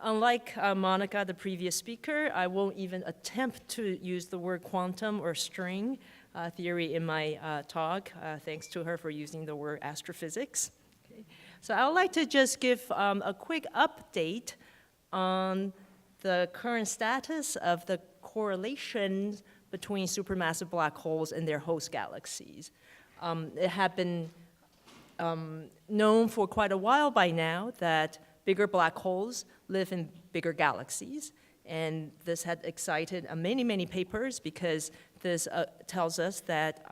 Unlike Monica, the previous speaker, I won't even attempt to use the word quantum or string theory in my talk, thanks to her for using the word astrophysics. Okay. So I would like to just give a quick update on the current status of the correlations between supermassive black holes and their host galaxies. It had been known for quite a while by now that bigger black holes live in bigger galaxies, and this had excited many, many papers because this tells us that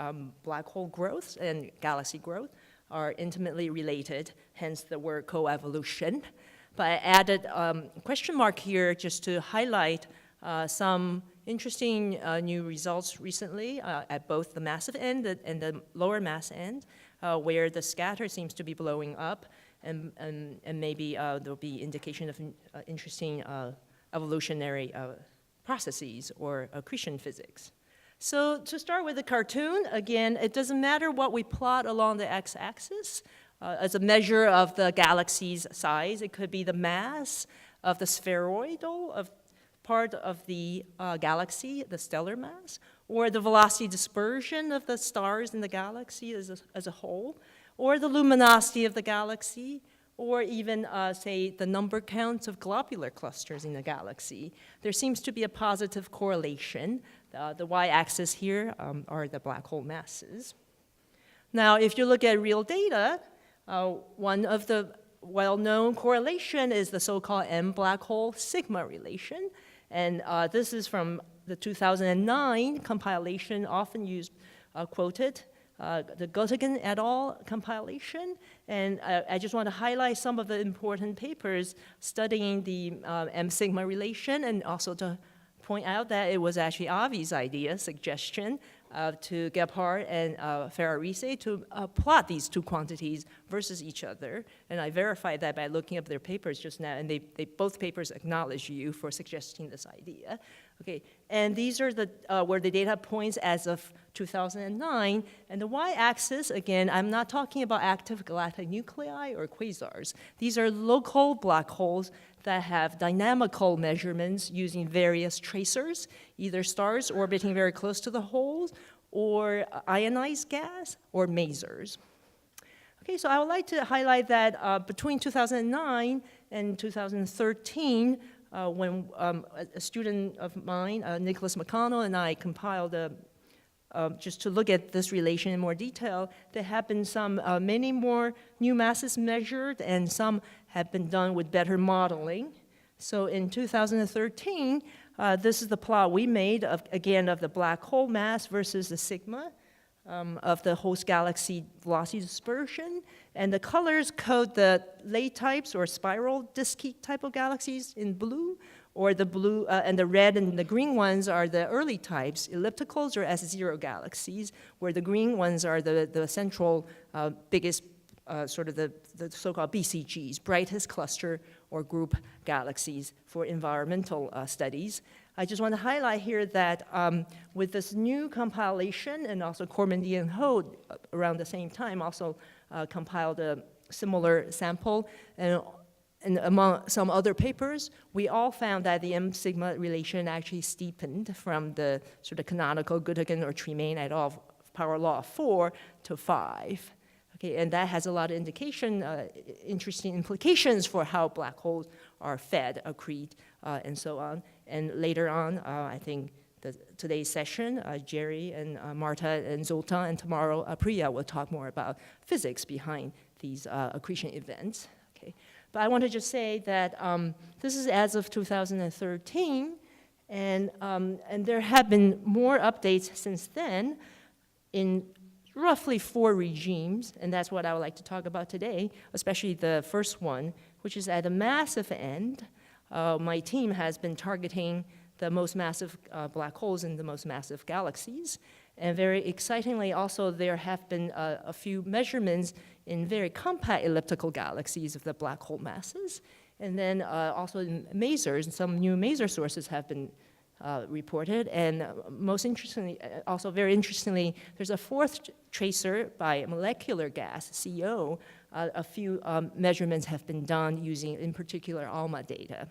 black hole growth and galaxy growth are intimately related, hence the word coevolution. But I added a question mark here just to highlight some interesting new results recently at both the massive end and the lower mass end, where the scatter seems to be blowing up, and maybe there'll be indication of interesting evolutionary processes or accretion physics. So to start with the cartoon, again, it doesn't matter what we plot along the x-axis as a measure of the galaxy's size. It could be the mass of the spheroidal of part of the galaxy, the stellar mass, or the velocity dispersion of the stars in the galaxy as a whole, or the luminosity of the galaxy, or even, say, the number counts of globular clusters in the galaxy. There seems to be a positive correlation. The y-axis here are the black hole masses. Now, if you look at real data, one of the well-known correlation is the so-called M black hole sigma relation. And this is from the 2009 compilation, often used, quoted, the Göttingen et al. Compilation. And I just want to highlight some of the important papers studying the M sigma relation, and also to point out that it was actually Avi's idea, suggestion, to Gebhardt and Ferrarise to plot these two quantities versus each other. And I verified that by looking up their papers just now, and they both papers acknowledge you for suggesting this idea. Okay, and these are the where the data points as of 2009, and the y-axis, again, I'm not talking about active galactic nuclei or quasars. These are local black holes that have dynamical measurements using various tracers, either stars orbiting very close to the holes, or ionized gas, or masers. Okay, so I would like to highlight that between 2009 and 2013, when a student of mine, Nicholas McConnell, and I compiled just to look at this relation in more detail, there have been some many more new masses measured, and some have been done with better modeling. So in 2013, this is the plot we made, again, of the black hole mass versus the sigma of the host galaxy velocity dispersion. And the colors code the late types or spiral disky type of galaxies in blue, or the blue and the red and the green ones are the early types, ellipticals or S0 galaxies, where the green ones are the central biggest sort of the so-called BCGs, brightest cluster or group galaxies for environmental studies. I just want to highlight here that with this new compilation, and also Cormandy and Ho around the same time also compiled a similar sample, and among some other papers, we all found that the M sigma relation actually steepened from the sort of canonical Göttingen or Tremaine et al. Power law of 4 to 5. Okay, and that has a lot of indication, interesting implications for how black holes are fed, accrete, and so on. And later on, I think today's session, Jerry and Marta and Zoltan, and tomorrow Priya will talk more about physics behind these accretion events. Okay. But I want to just say that this is as of 2013, and there have been more updates since then in roughly 4 regimes, and that's what I would like to talk about today, especially the first one, which is at a massive end. My team has been targeting the most massive black holes in the most massive galaxies. And very excitingly also, there have been a few measurements in very compact elliptical galaxies of the black hole masses. And then also in masers, some new maser sources have been reported. And most interestingly, also very interestingly, there's a 4th tracer by molecular gas, CO. A few measurements have been done using, in particular, ALMA data.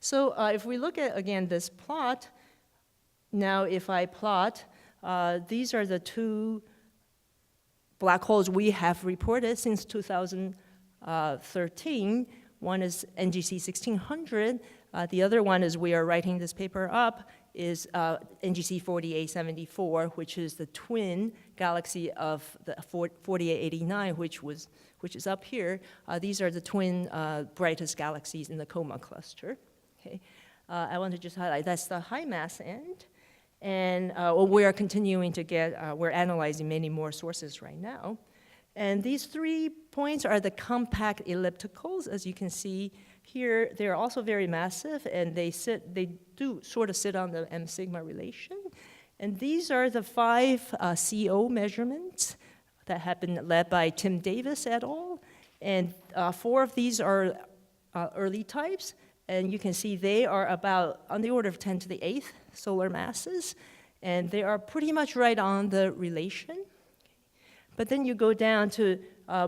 So if we look at, again, this plot, now if I plot, these are the two black holes we have reported since 2013. One is NGC 1600. The other one, as we are writing this paper up, is NGC 4874, which is the twin galaxy of the 4889, which is up here. These are the twin brightest galaxies in the Coma cluster. Okay. I want to just highlight that's the high mass end. And we are continuing to get, we're analyzing many more sources right now. And these 3 points are the compact ellipticals. As you can see here, they're also very massive, and they do sort of sit on the M sigma relation. And these are the 5 CO measurements that have been led by Tim Davis et al. And 4 of these are early types. And you can see they are about on the order of 10 to the 8th solar masses, and they are pretty much right on the relation. But then you go down to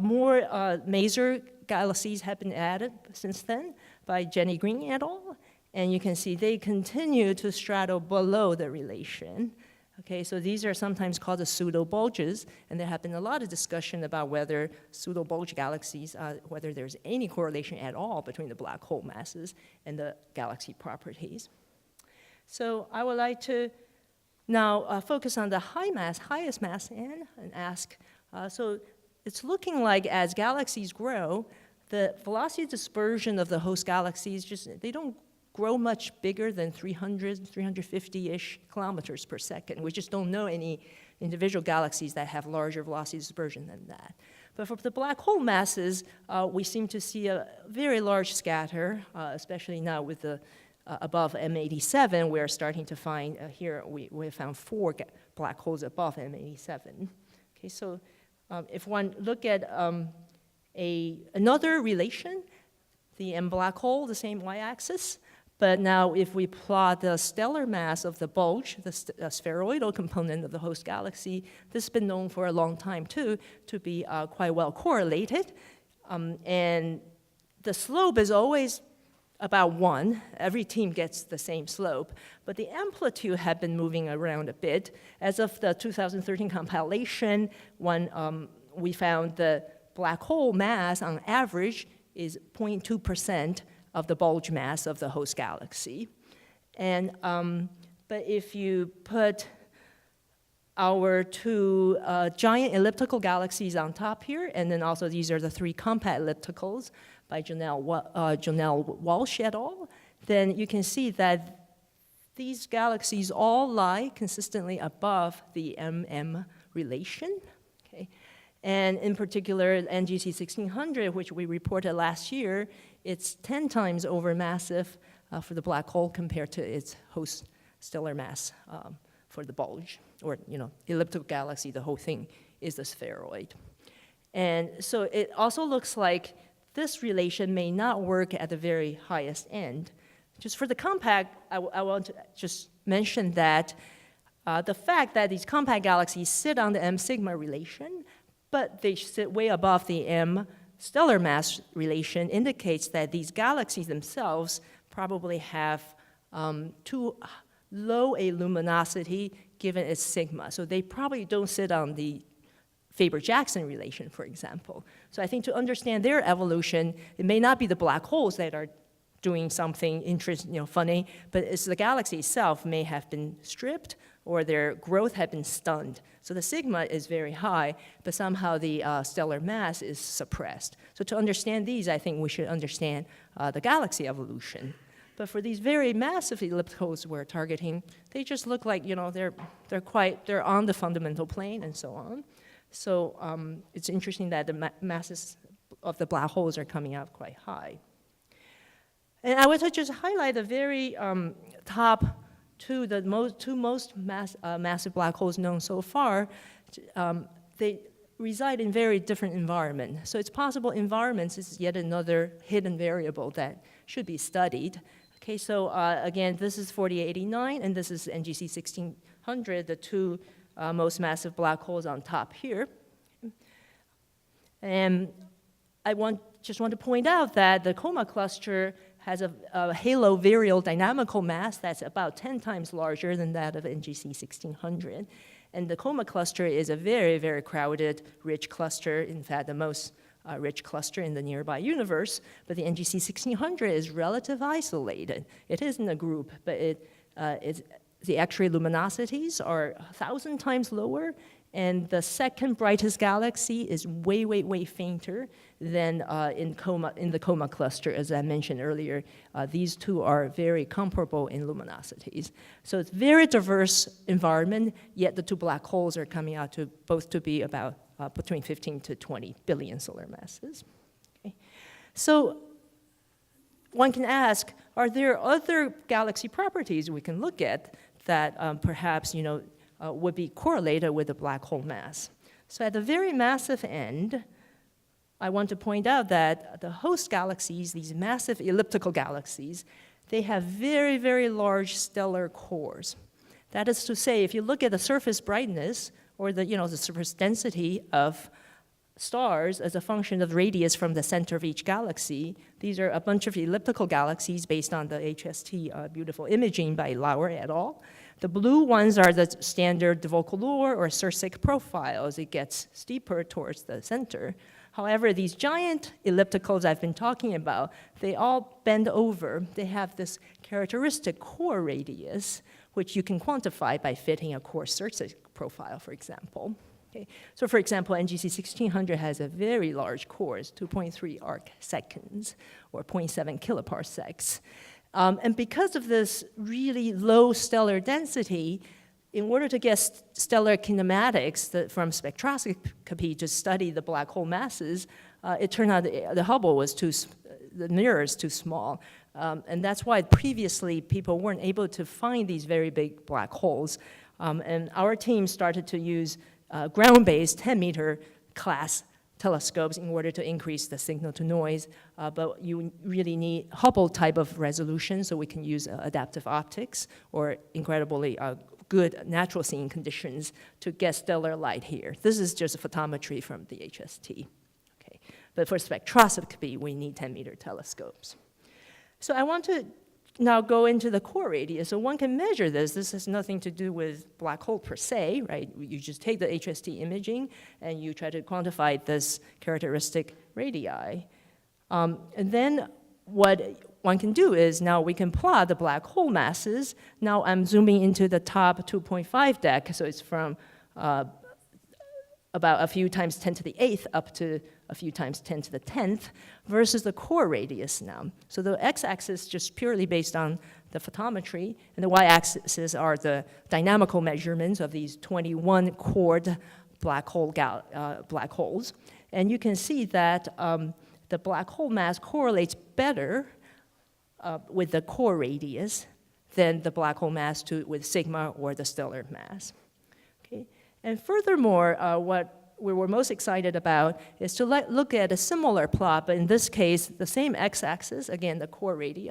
more Maser galaxies have been added since then by Jenny Green et al., and you can see they continue to straddle below the relation. Okay, so these are sometimes called the pseudobulges, and there have been a lot of discussion about whether pseudobulge galaxies, whether there's any correlation at all between the black hole masses and the galaxy properties. So I would like to now focus on the highest mass N, and ask, so it's looking like as galaxies grow, the velocity dispersion of the host galaxies, they don't grow much bigger than 300, 350-ish kilometers per second. We just don't know any individual galaxies that have larger velocity dispersion than that. But for the black hole masses, we seem to see a very large scatter, especially now with the above M87. We're starting to find, here we found 4 black holes above M87. Okay, so if one look at another relation, the M black hole, the same y-axis, but now if we plot the stellar mass of the bulge, the spheroidal component of the host galaxy, this has been known for a long time too, to be quite well correlated. And the slope is always about 1. Every team gets the same slope, but the amplitude had been moving around a bit. As of the 2013 compilation, we found the black hole mass on average is 0.2% of the bulge mass of the host galaxy. And, but if you put our 2 giant elliptical galaxies on top here, and then also these are the 3 compact ellipticals by Janelle Walsh et al., then you can see that these galaxies all lie consistently above the MM relation. Okay? And in particular, NGC 1600, which we reported last year, it's 10 times over massive for the black hole compared to its host stellar mass for the bulge, or elliptical galaxy. The whole thing is the spheroid. And so it also looks like this relation may not work at the very highest end. Just for the compact, I want to just mention that the fact that these compact galaxies sit on the M sigma relation, but they sit way above the M stellar mass relation, indicates that these galaxies themselves probably have too low a luminosity given its sigma. So they probably don't sit on the Faber-Jackson relation, for example. So I think to understand their evolution, it may not be the black holes that are doing something interesting, funny, but it's the galaxy itself may have been stripped or their growth had been stunned. So the sigma is very high, but somehow the stellar mass is suppressed. So to understand these, I think we should understand the galaxy evolution. But for these very massive ellipticals we're targeting, they just look like, they're on the fundamental plane and so on. So it's interesting that the masses of the black holes are coming out quite high. And I want to just highlight the very top two most massive black holes known so far. They reside in very different environments. So it's possible environments is yet another hidden variable that should be studied. Okay, so again, this is 4889, and this is NGC 1600, the 2 most massive black holes on top here. And I just want to point out that the Coma cluster has a halo virial dynamical mass that's about 10 times larger than that of NGC 1600. And the Coma cluster is a very, very crowded, rich cluster, in fact, the most rich cluster in the nearby universe. But the NGC 1600 is relatively isolated. It isn't a group, but the X-ray luminosities are 1,000 times lower, and the second brightest galaxy is way, way, way fainter than in the Coma cluster, as I mentioned earlier. These two are very comparable in luminosities. So it's very diverse environment, yet the two black holes are coming out to both to be about between 15 to 20 billion solar masses. Okay. So one can ask, are there other galaxy properties we can look at that perhaps, would be correlated with the black hole mass? So at the very massive end, I want to point out that the host galaxies, these massive elliptical galaxies, they have very, very large stellar cores. That is to say, if you look at the surface brightness or the surface density of stars as a function of radius from the center of each galaxy, these are a bunch of elliptical galaxies based on the HST beautiful imaging by Lauer et al. The blue ones are the standard de Vaucouleurs or Cirsic profiles. It gets steeper towards the center. However, these giant ellipticals I've been talking about, they all bend over. They have this characteristic core radius, which you can quantify by fitting a core Cirsic profile, for example. Okay. So for example, NGC 1600 has a very large core, it's 2.3 arc seconds, or 0.7 kiloparsecs. And because of this really low stellar density, in order to get stellar kinematics from spectroscopy to study the black hole masses, it turned out the Hubble was the mirror is too small. And that's why previously people weren't able to find these very big black holes. And our team started to use ground-based 10-meter class telescopes in order to increase the signal to noise, but you really need Hubble type of resolution, so we can use adaptive optics or incredibly good natural seeing conditions to get stellar light here. This is just a photometry from the HST. Okay. But for spectroscopy, we need 10-meter telescopes. So I want to now go into the core radius. So one can measure this. This has nothing to do with black hole per se, right? You just take the HST imaging and you try to quantify this characteristic radii. And then what one can do is now we can plot the black hole masses. Now I'm zooming into the top 2.5 deck, so it's from about a few times 10 to the 8th up to a few times 10 to the 10th versus the core radius now. So the x-axis just purely based on the photometry, and the y-axis are the dynamical measurements of these 21 cored black holes. And you can see that the black hole mass correlates better with the core radius than the black hole mass with sigma or the stellar mass. Okay? And furthermore, what we were most excited about is to look at a similar plot, but in this case, the same x-axis, again, the core radii,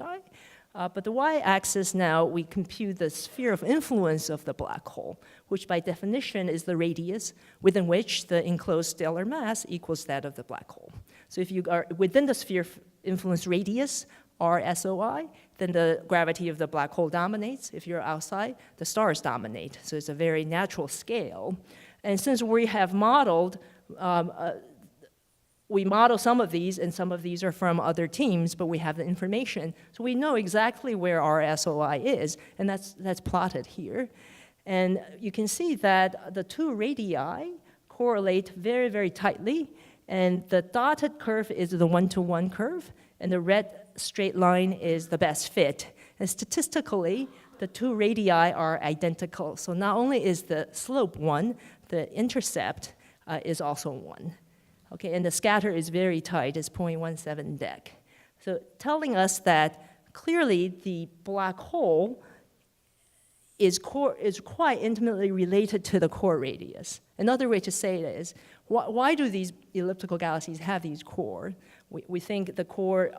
but the y-axis now, we compute the sphere of influence of the black hole, which by definition is the radius within which the enclosed stellar mass equals that of the black hole. So if you are within the sphere of influence radius, RSOI, then the gravity of the black hole dominates. If you're outside, the stars dominate. So it's a very natural scale. And since we have modeled, we model some of these, and some of these are from other teams, but we have the information. So we know exactly where RSOI is, and that's plotted here. And you can see that the two radii correlate very, very tightly, and the dotted curve is the one-to-one curve, and the red straight line is the best fit. And statistically, the two radii are identical. So not only is the slope 1, the intercept is also 1. Okay, and the scatter is very tight, it's 0.17 dec. So telling us that clearly the black hole is quite intimately related to the core radius. Another way to say it is, why do these elliptical galaxies have these cores? We think the core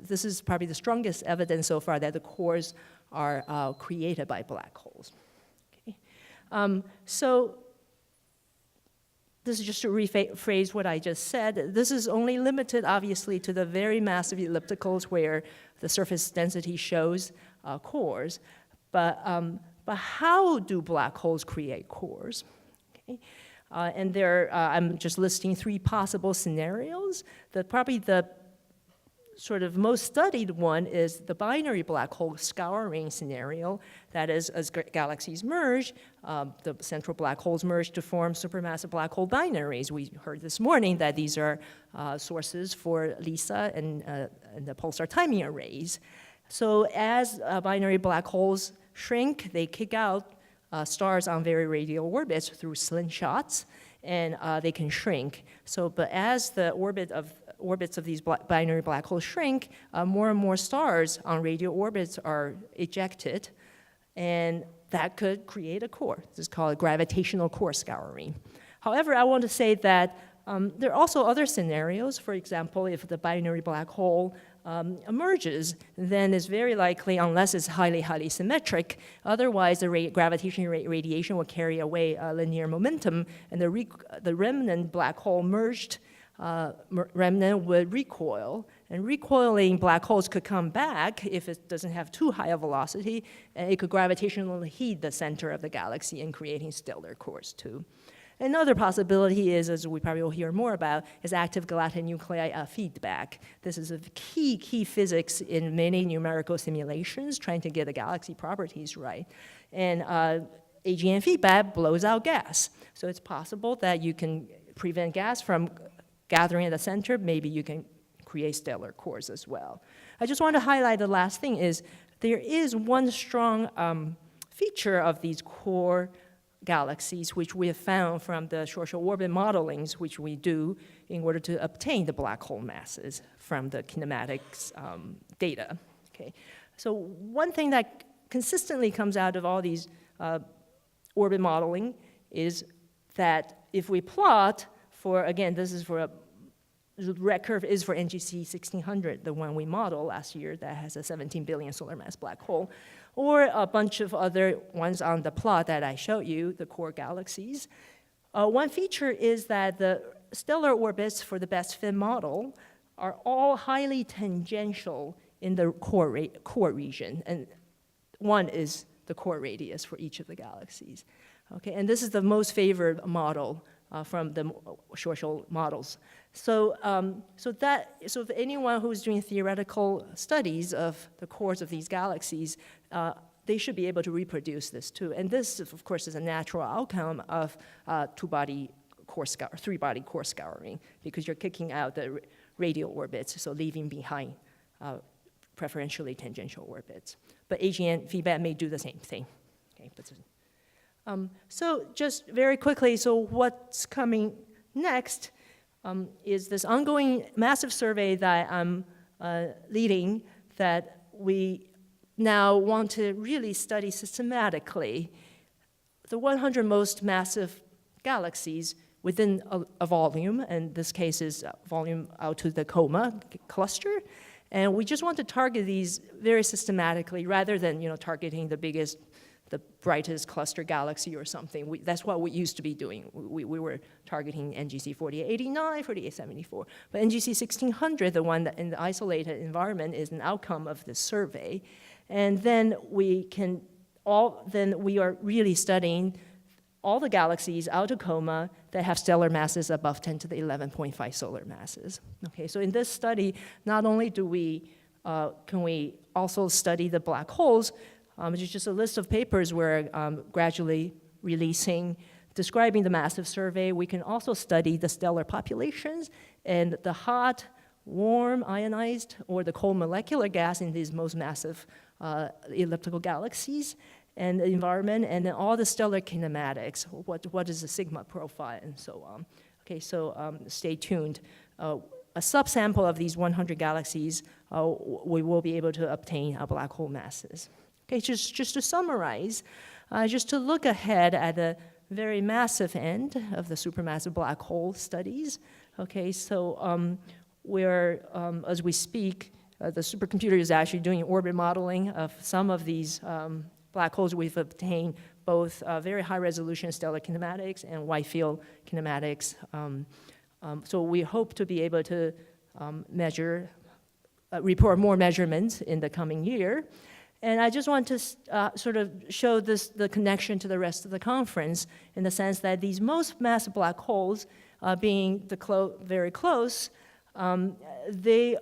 this is probably the strongest evidence so far that the cores are created by black holes. Okay. So this is just to rephrase what I just said. This is only limited, obviously, to the very massive ellipticals where the surface density shows cores. But how do black holes create cores? Okay. And I'm just listing 3 possible scenarios. Probably the sort of most studied one is the binary black hole scouring scenario. That is, as galaxies merge, the central black holes merge to form supermassive black hole binaries. We heard this morning that these are sources for LISA and the pulsar timing arrays. So as binary black holes shrink, they kick out stars on very radial orbits through slingshots, and they can shrink. But as the orbits of these binary black holes shrink, more and more stars on radial orbits are ejected, and that could create a core. This is called gravitational core scouring. However, I want to say that there are also other scenarios. For example, if the binary black hole emerges, then it's very likely, unless it's highly, highly symmetric, otherwise the gravitational radiation will carry away linear momentum, and the remnant black hole merged remnant would recoil, and recoiling black holes could come back if it doesn't have too high a velocity, and it could gravitationally heat the center of the galaxy and creating stellar cores too. Another possibility is, as we probably will hear more about, is active galactic nuclei feedback. This is a key physics in many numerical simulations, trying to get the galaxy properties right. And AGN feedback blows out gas. So it's possible that you can prevent gas from gathering at the center. Maybe you can create stellar cores as well. I just want to highlight the last thing is there is one strong feature of these core galaxies, which we have found from the short orbit modelings, which we do in order to obtain the black hole masses from the kinematics data. Okay. So one thing that consistently comes out of all these orbit modeling is that if we plot for, again, this is for the red curve is for NGC 1600, the one we modeled last year that has a 17 billion solar mass black hole, or a bunch of other ones on the plot that I showed you, the core galaxies. One feature is that the stellar orbits for the best fit model are all highly tangential in the core region, and one is the core radius for each of the galaxies. Okay, and this is the most favored model from the short models. So if anyone who's doing theoretical studies of the cores of these galaxies, they should be able to reproduce this too. And this, of course, is a natural outcome of three-body core scouring, because you're kicking out the radial orbits, so leaving behind preferentially tangential orbits. But AGN feedback may do the same thing. Okay, so just very quickly, so what's coming next is this ongoing massive survey that I'm leading, that we now want to really study systematically the 100 most massive galaxies within a volume, and this case is volume out to the Coma cluster. And we just want to target these very systematically rather than targeting the biggest, the brightest cluster galaxy or something. That's what we used to be doing. We were targeting NGC 4889, 4874. But NGC 1600, the one that in the isolated environment, is an outcome of this survey. And then we are really studying all the galaxies out of Coma that have stellar masses above 10 to the 11.5 solar masses. Okay, so in this study, not only can we also study the black holes, which is just a list of papers we're gradually releasing describing the massive survey. We can also study the stellar populations and the hot, warm, ionized, or the cold molecular gas in these most massive elliptical galaxies and the environment, and then all the stellar kinematics, what is the sigma profile, and so on. Okay, so stay tuned. A subsample of these 100 galaxies, we will be able to obtain black hole masses. Okay, just to summarize, just to look ahead at the very massive end of the supermassive black hole studies. Okay, so as we speak, the supercomputer is actually doing orbit modeling of some of these black holes we've obtained both very high-resolution stellar kinematics and wide field kinematics. So we hope to be able to report more measurements in the coming year. And I just want to sort of show the connection to the rest of the conference in the sense that these most massive black holes, being very close, they,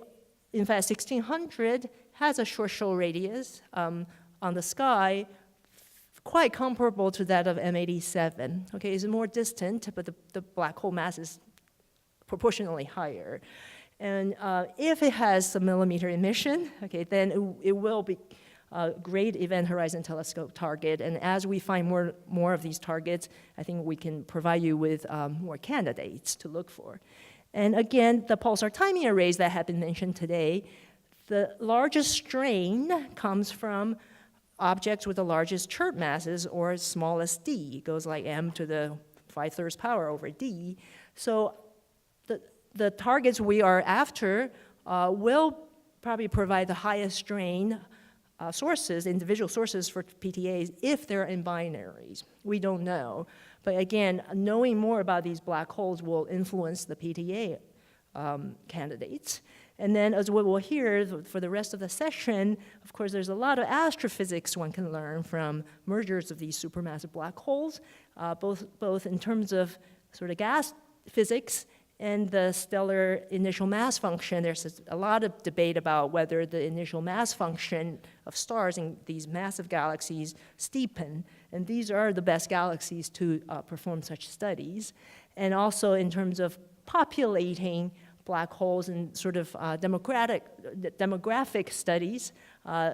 in fact, 1600 has a short show radius on the sky, quite comparable to that of M87. Okay, it's more distant, but the black hole mass is proportionally higher. And if it has a millimeter emission, okay, then it will be a great Event Horizon Telescope target. And as we find more of these targets, I think we can provide you with more candidates to look for. And again, the pulsar timing arrays that have been mentioned today, the largest strain comes from objects with the largest chirp masses or smallest d. It goes like m to the 5/3 power over d. So the targets we are after will probably provide the highest strain sources, individual sources for PTAs if they're in binaries. We don't know. But again, knowing more about these black holes will influence the PTA candidates. And then as we will hear for the rest of the session, of course, there's a lot of astrophysics one can learn from mergers of these supermassive black holes, both in terms of sort of gas physics and the stellar initial mass function. There's a lot of debate about whether the initial mass function of stars in these massive galaxies steepen, and these are the best galaxies to perform such studies. And also in terms of populating black holes and sort of demographic studies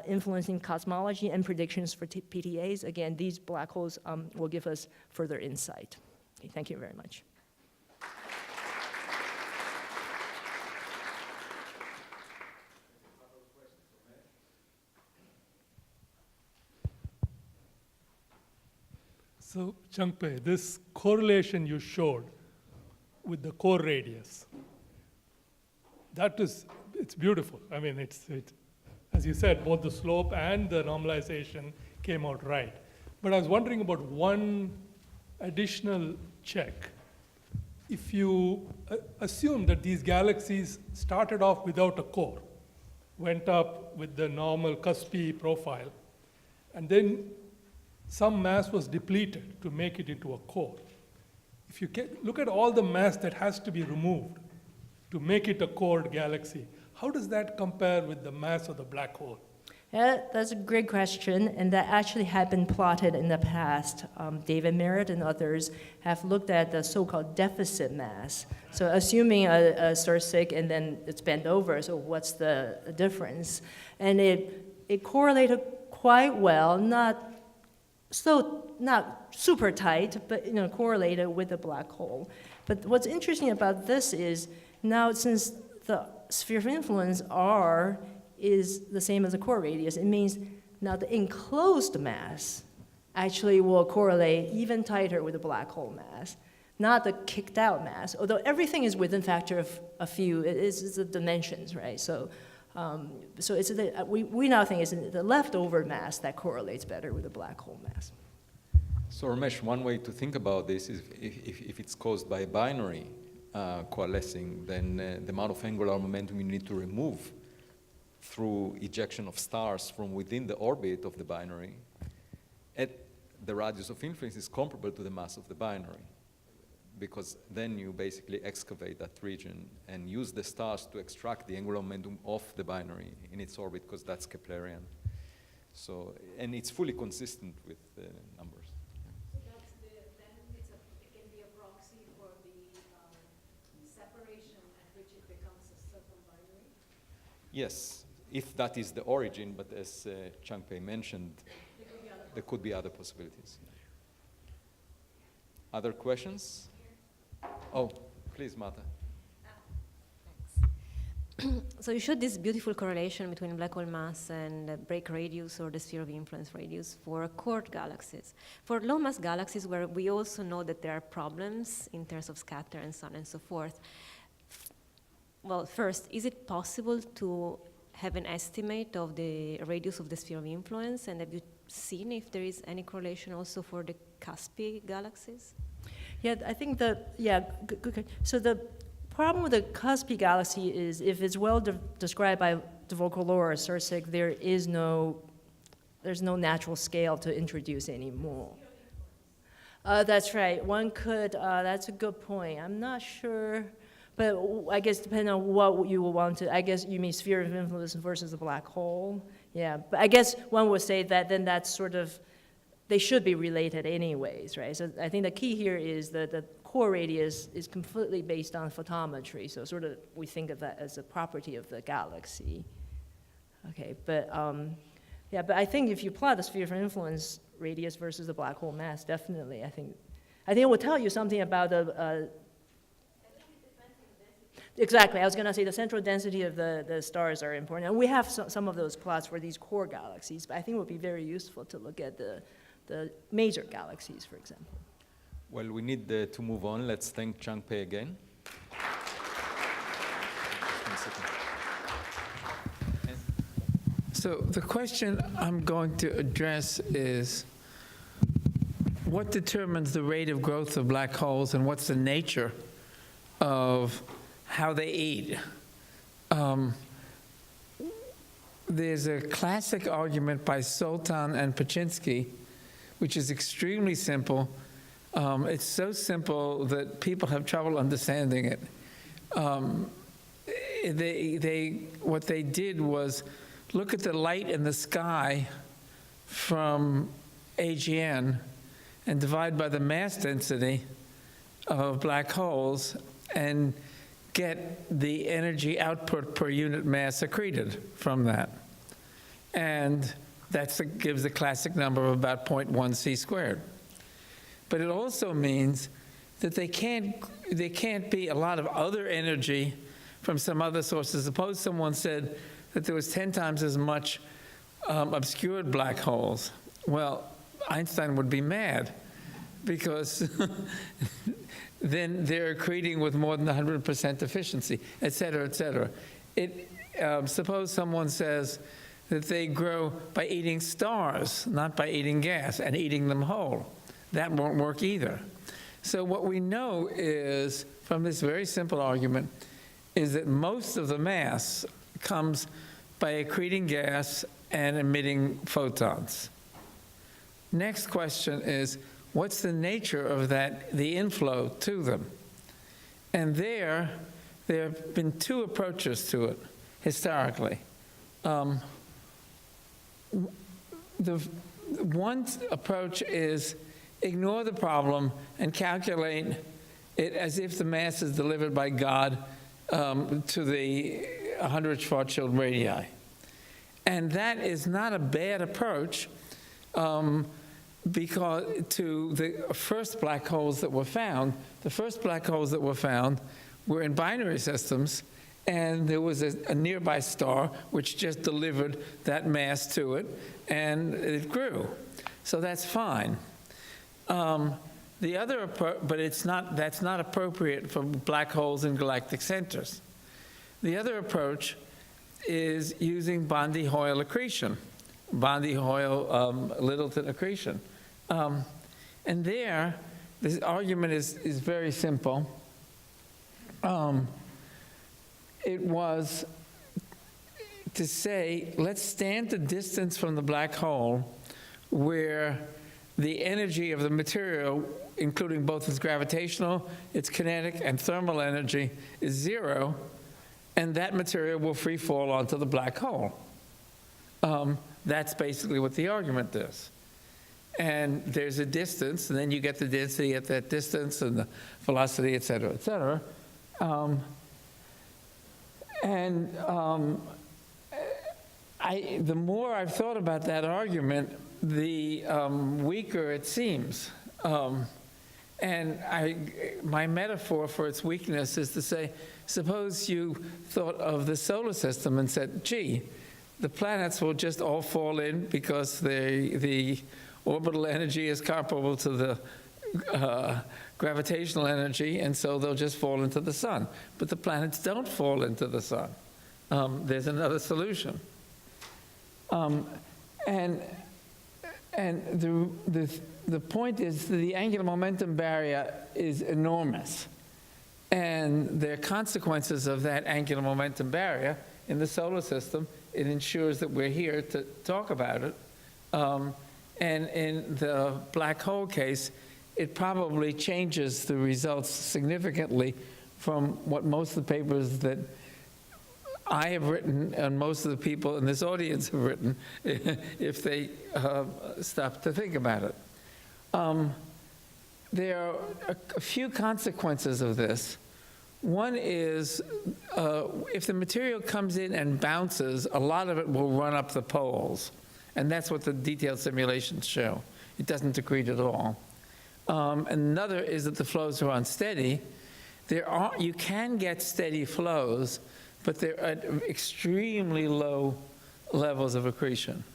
influencing cosmology and predictions for PTAs. Again, these black holes will give us further insight. Okay, thank you very much. So, Chung-Pei, this correlation you showed with the core radius, it's beautiful. I mean, as you said, both the slope and the normalization came out right. But I was wondering about one additional check. If you assume that these galaxies started off without a core, went up with the normal cuspy profile, and then some mass was depleted to make it into a core. If you look at all the mass that has to be removed to make it a cored galaxy, how does that compare with the mass of the black hole? Yeah, that's a great question, and that actually had been plotted in the past. David Merritt and others have looked at the so-called deficit mass. So assuming a SIRSIC and then it's bent over, so what's the difference? And it correlated quite well, not super tight, but correlated with the black hole. But what's interesting about this is now since the sphere of influence R is the same as the core radius, it means now the enclosed mass actually will correlate even tighter with the black hole mass, not the kicked out mass, although everything is within factor of a few, it's the dimensions, right? So it's we now think it's the leftover mass that correlates better with the black hole mass. So Ramesh, one way to think about this is if it's caused by a binary coalescing, then the amount of angular momentum you need to remove through ejection of stars from within the orbit of the binary at the radius of influence is comparable to the mass of the binary, because then you basically excavate that region and use the stars to extract the angular momentum of the binary in its orbit, because that's Keplerian. So, and it's fully consistent with the numbers. So that's it can be a proxy for the separation at which it becomes a certain binary? Yes, if that is the origin, but as Chung-Pei mentioned, there could be other possibilities. Other questions? Oh, please, Marta. So you showed this beautiful correlation between black hole mass and break radius or the sphere of influence radius for cored galaxies. For low mass galaxies, where we also know that there are problems in terms of scatter and so on and so forth, well, first, is it possible to have an estimate of the radius of the sphere of influence, and have you seen if there is any correlation also for the Cuspy galaxies? Yeah, I think good. So the problem with the Cuspy galaxy is if it's well described by de Vogel or Sursik, there's no natural scale to introduce anymore. That's right. One could, that's a good point. I'm not sure, but I guess depending on what you will want to, I guess you mean sphere of influence versus a black hole. Yeah, but I guess one would say that then that's sort of, they should be related anyways, right? So I think the key here is that the core radius is completely based on photometry. So sort of we think of that as a property of the galaxy. Okay, but yeah, but I think if you plot the sphere of influence radius versus the black hole mass, definitely, I think it will tell you something about the, exactly, I was gonna say the central density of the stars are important. And we have some of those plots for these core galaxies, but I think it would be very useful to look at the major galaxies, for example. Well, we need to move on. Let's thank Chung-Pei again. So the question I'm going to address is, what determines the rate of growth of black holes and what's the nature of how they eat? There's a classic argument by Zoltan and Paczynski, which is extremely simple. It's so simple that people have trouble understanding it. What they did was look at the light in the sky from AGN and divide by the mass density of black holes and get the energy output per unit mass accreted from that. And that gives the classic number of about 0.1 c². But it also means that there can't be a lot of other energy from some other sources. Suppose someone said that there was 10 times as much obscured black holes. Well, Einstein would be mad because then they're accreting with more than 100% efficiency, et cetera, et cetera. Suppose someone says that they grow by eating stars, not by eating gas, and eating them whole. That won't work either. So what we know is, from this very simple argument, is that most of the mass comes by accreting gas and emitting photons. Next question is, what's the nature of the inflow to them? And there have been two approaches to it, historically. The one approach is ignore the problem and calculate it as if the mass is delivered by God to the 100 Schwarzschild radii. And that is not a bad approach because to the first black holes that were found, were in binary systems, and there was a nearby star which just delivered that mass to it, and it grew. So that's fine. The other approach, but that's not appropriate for black holes in galactic centers. The other approach is using Bondi-Hoyle accretion, Bondi-Hoyle-Littleton accretion. And there, this argument is very simple. It was to say, let's stand the distance from the black hole where the energy of the material, including both its gravitational, its kinetic, and thermal energy, is zero, and that material will free fall onto the black hole. That's basically what the argument is. And there's a distance, and then you get the density at that distance and the velocity, et cetera, et cetera. The more I've thought about that argument, the weaker it seems. And my metaphor for its weakness is to say, suppose you thought of the solar system and said, gee, the planets will just all fall in because the orbital energy is comparable to the gravitational energy, and so they'll just fall into the sun. But the planets don't fall into the sun. There's another solution. And And the point is that the angular momentum barrier is enormous. And there are consequences of that angular momentum barrier in the solar system. It ensures that we're here to talk about it. And in the black hole case, it probably changes the results significantly from what most of the papers that I have written and most of the people in this audience have written, if they stop to think about it. There are a few consequences of this. One is if the material comes in and bounces, a lot of it will run up the poles. And that's what the detailed simulations show. It doesn't accrete at all. Another is that the flows are unsteady. You can get steady flows, but they're at extremely low levels of accretion.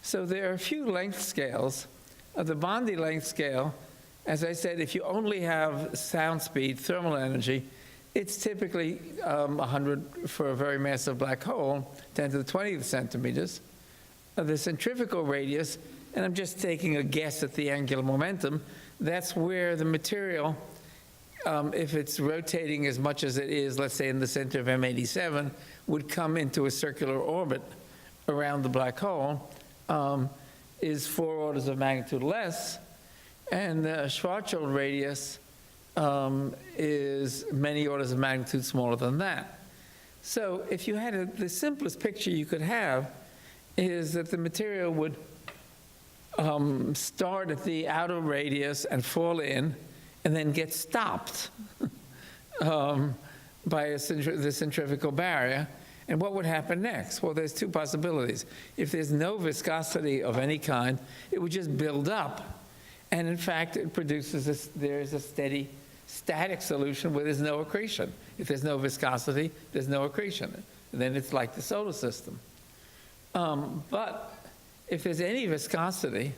So there are a few length scales. The Bondi length scale, as I said, if you only have sound speed, thermal energy, it's typically 100 for a very massive black hole, 10 to the 20th centimeters. The centrifugal radius, and I'm just taking a guess at the angular momentum, that's where the material, if it's rotating as much as it is, let's say in the center of M87, would come into a circular orbit around the black hole, is 4 orders of magnitude less, and the Schwarzschild radius is many orders of magnitude smaller than that. So if you had the simplest picture you could have is that the material would start at the outer radius and fall in, and then get stopped by the centrifugal barrier. And what would happen next? Well, there's two possibilities. If there's no viscosity of any kind, it would just build up. And in fact, it produces there's a steady, static solution where there's no accretion. If there's no viscosity, there's no accretion. And then it's like the solar system. But if there's any viscosity,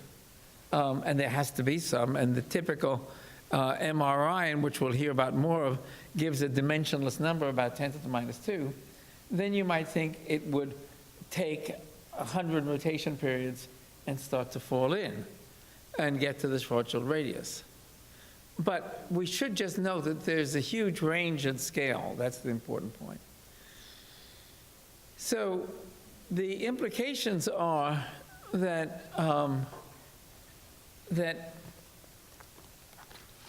and there has to be some, and the typical MRI, in which we'll hear about more of, gives a dimensionless number, about 10 to the minus 2, then you might think it would take 100 rotation periods and start to fall in and get to the Schwarzschild radius. But we should just know that there's a huge range in scale. That's the important point. So the implications are that that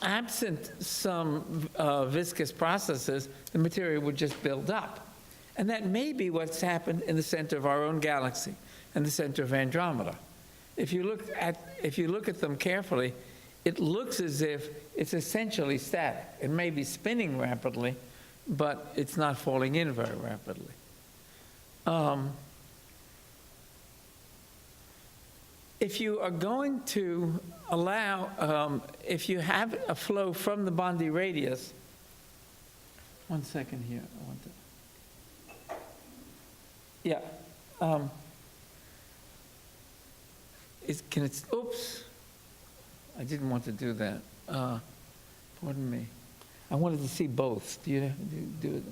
absent some viscous processes, the material would just build up. And that may be what's happened in the center of our own galaxy and the center of Andromeda. If you look at them carefully, it looks as if it's essentially static. It may be spinning rapidly, but it's not falling in very rapidly. If you are going to allow, if you have a flow from the Bondi radius, 1 second here, I want to, yeah. Oops, I didn't want to do that. Pardon me. I wanted to see both. Do you do it?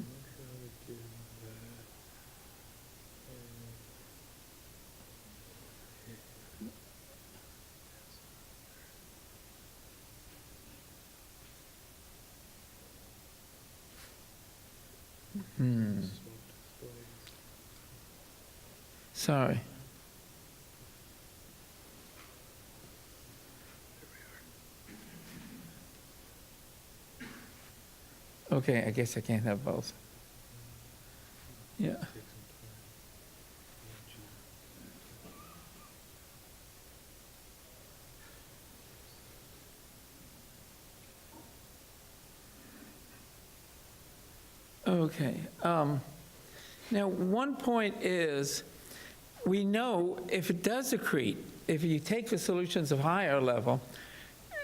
Sorry. Okay, I guess I can't have both. Yeah. Okay. Now, one point is, we know if it does accrete, if you take the solutions of higher level,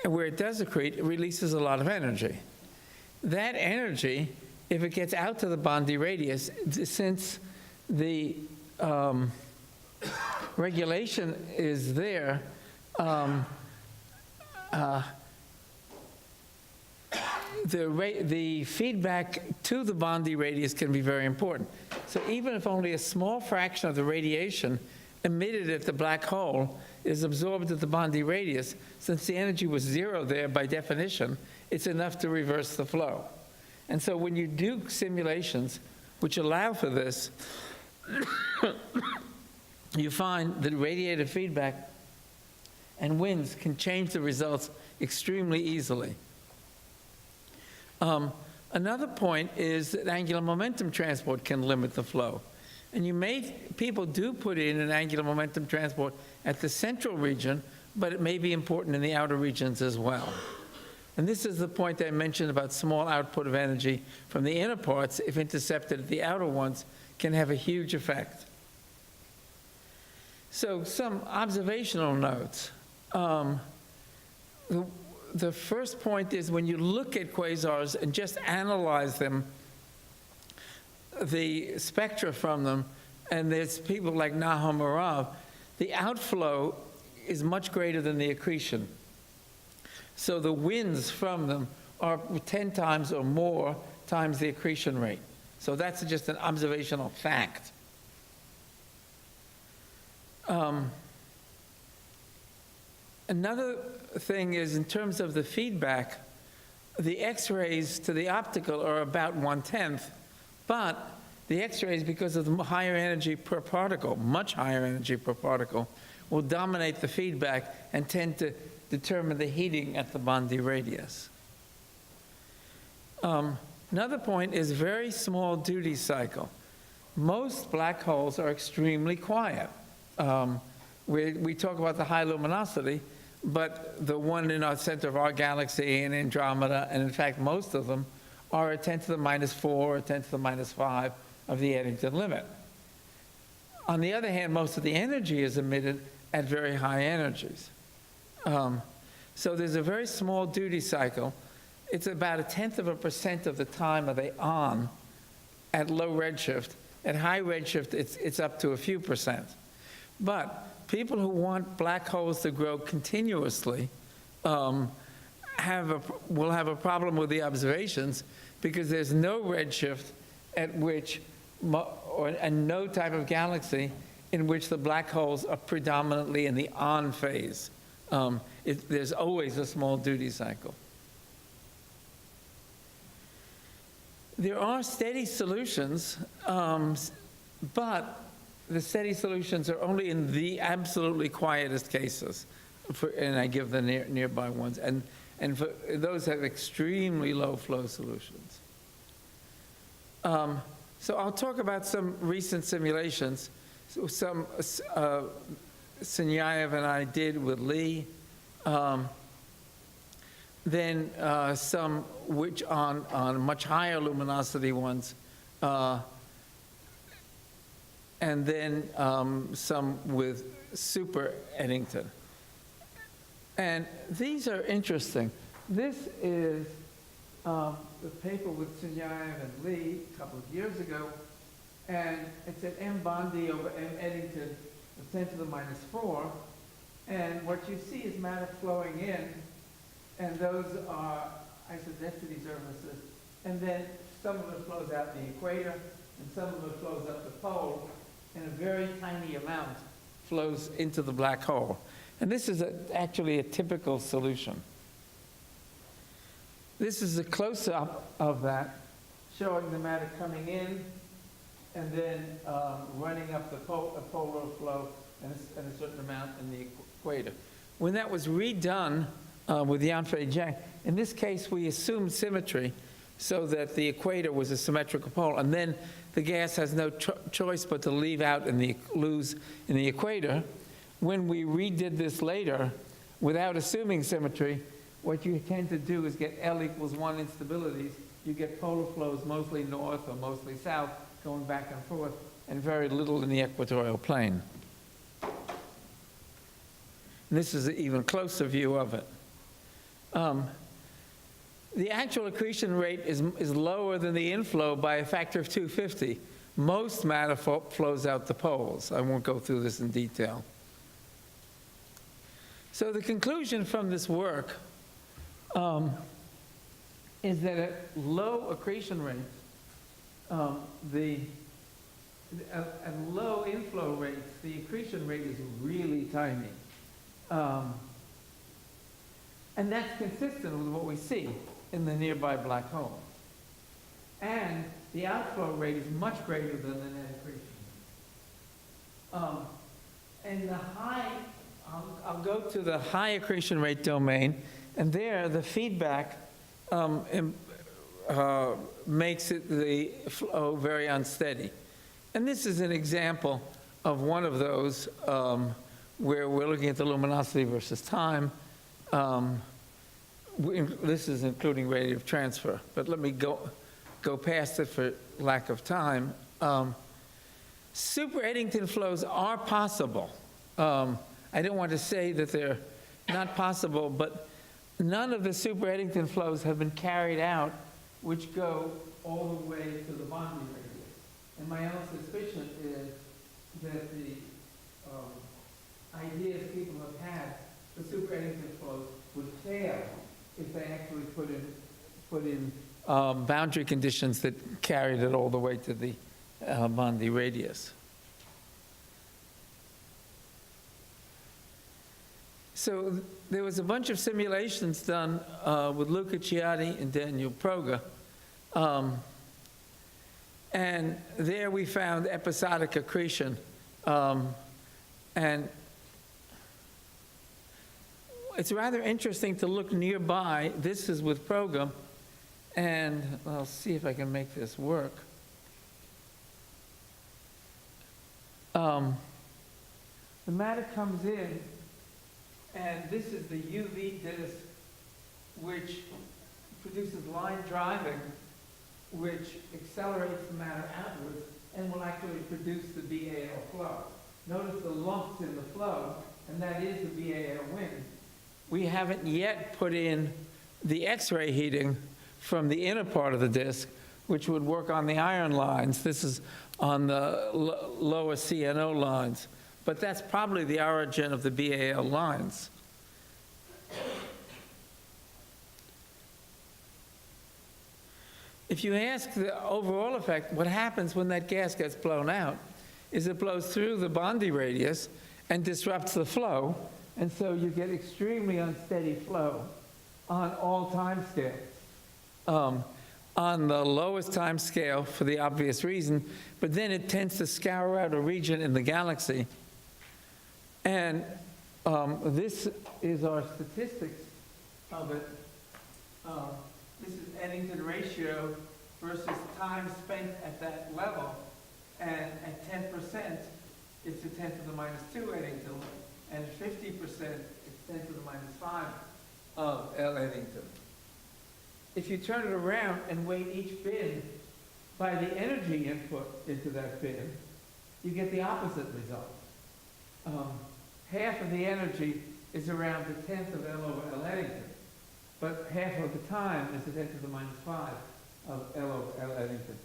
where it does accrete, it releases a lot of energy. That energy, if it gets out to the Bondi radius, since the regulation is there, the feedback to the Bondi radius can be very important. So even if only a small fraction of the radiation emitted at the black hole is absorbed at the Bondi radius. Since the energy was zero there by definition, it's enough to reverse the flow. And so when you do simulations which allow for this, you find that radiative feedback and winds can change the results extremely easily. Another point is that angular momentum transport can limit the flow. And people do put in an angular momentum transport at the central region, but it may be important in the outer regions as well. And this is the point I mentioned about small output of energy from the inner parts, if intercepted at the outer ones, can have a huge effect. So some observational notes. The first point is when you look at quasars and just analyze them, the spectra from them, and there's people like Nahum Arav, the outflow is much greater than the accretion. So the winds from them are 10 times or more times the accretion rate. So that's just an observational fact. Another thing is, in terms of the feedback, the X-rays to the optical are about 1/10, but the X-rays, because of the higher energy per particle, much higher energy per particle, will dominate the feedback and tend to determine the heating at the Bondi radius. Another point is very small duty cycle. Most black holes are extremely quiet. We talk about the high luminosity, but the one in our center of our galaxy and Andromeda, and in fact most of them, are a 10 to the -4 or 10 to the -5 of the Eddington limit. On the other hand, most of the energy is emitted at very high energies. So there's a very small duty cycle. It's about 0.1% of the time are they on at low redshift. At high redshift, it's up to a few percent. But people who want black holes to grow continuously will have a problem with the observations, because there's no redshift at which, and no type of galaxy in which the black holes are predominantly in the on phase. There's always a small duty cycle. There are steady solutions, but the steady solutions are only in the absolutely quietest cases, and I give the nearby ones, and for those have extremely low flow solutions. So I'll talk about some recent simulations. So some Sinyaev and I did with Lee, then some which on much higher luminosity ones, and then some with super Eddington. And these are interesting. This is the paper with Sinyaev and Lee a couple of years ago, and it's at M Bondi over M Eddington, 10 to the -4, and what you see is matter flowing in, and those are isodensity surfaces, and then some of it flows out the equator, and some of it flows up the pole, and a very tiny amount flows into the black hole. And this is actually a typical solution. This is a close-up of that, showing the matter coming in and then running up the polar flow and a certain amount in the equator. When that was redone with Yang-Fei Zhang, in this case we assumed symmetry so that the equator was a symmetrical pole, and then the gas has no choice but to lose in the equator. When we redid this later, without assuming symmetry, what you tend to do is get L equals 1 instabilities. You get polar flows mostly north or mostly south, going back and forth, and very little in the equatorial plane. And this is an even closer view of it. The actual accretion rate is lower than the inflow by a factor of 250. Most matter flows out the poles. I won't go through this in detail. So the conclusion from this work is that at low accretion rates, at low inflow rates, the accretion rate is really tiny. And that's consistent with what we see in the nearby black hole. And the outflow rate is much greater than the net accretion. And the high, I'll go to the high accretion rate domain, and there the feedback makes the flow very unsteady. And this is an example of one of those where we're looking at the luminosity versus time. This is including radiative transfer, but let me go past it for lack of time. Super Eddington flows are possible. I don't want to say that they're not possible, but none of the super Eddington flows have been carried out which go all the way to the bonding radius. And my own suspicion is that the ideas people have had for super Eddington flows would fail if they actually put in boundary conditions that carried it all the way to the Bondi radius. So there was a bunch of simulations done with Luca Ciatti and Daniel Proga. And there we found episodic accretion. And it's rather interesting to look nearby. This is with Proga. And I'll see if I can make this work. The matter comes in, and this is the UV disk, which produces line driving, which accelerates the matter outwards and will actually produce the BAL flow. Notice the lumps in the flow, and that is the BAL wind. We haven't yet put in the X-ray heating from the inner part of the disk, which would work on the iron lines. This is on the lower CNO lines. But that's probably the origin of the BAL lines. If you ask the overall effect, what happens when that gas gets blown out is it blows through the Bondi radius and disrupts the flow, and so you get extremely unsteady flow on all time scales. On the lowest time scale for the obvious reason, but then it tends to scour out a region in the galaxy. And this is our statistics of it. This is Eddington ratio versus time spent at that level. And at 10%, it's a 10 to the minus 2 Eddington. And 50%, it's 10 to the minus 5 of L Eddington. If you turn it around and weight each bin by the energy input into that bin, you get the opposite result. Half of the energy is around the 10th of L over L Eddington, but half of the time is the 10 to the minus 5 of L over L Eddington.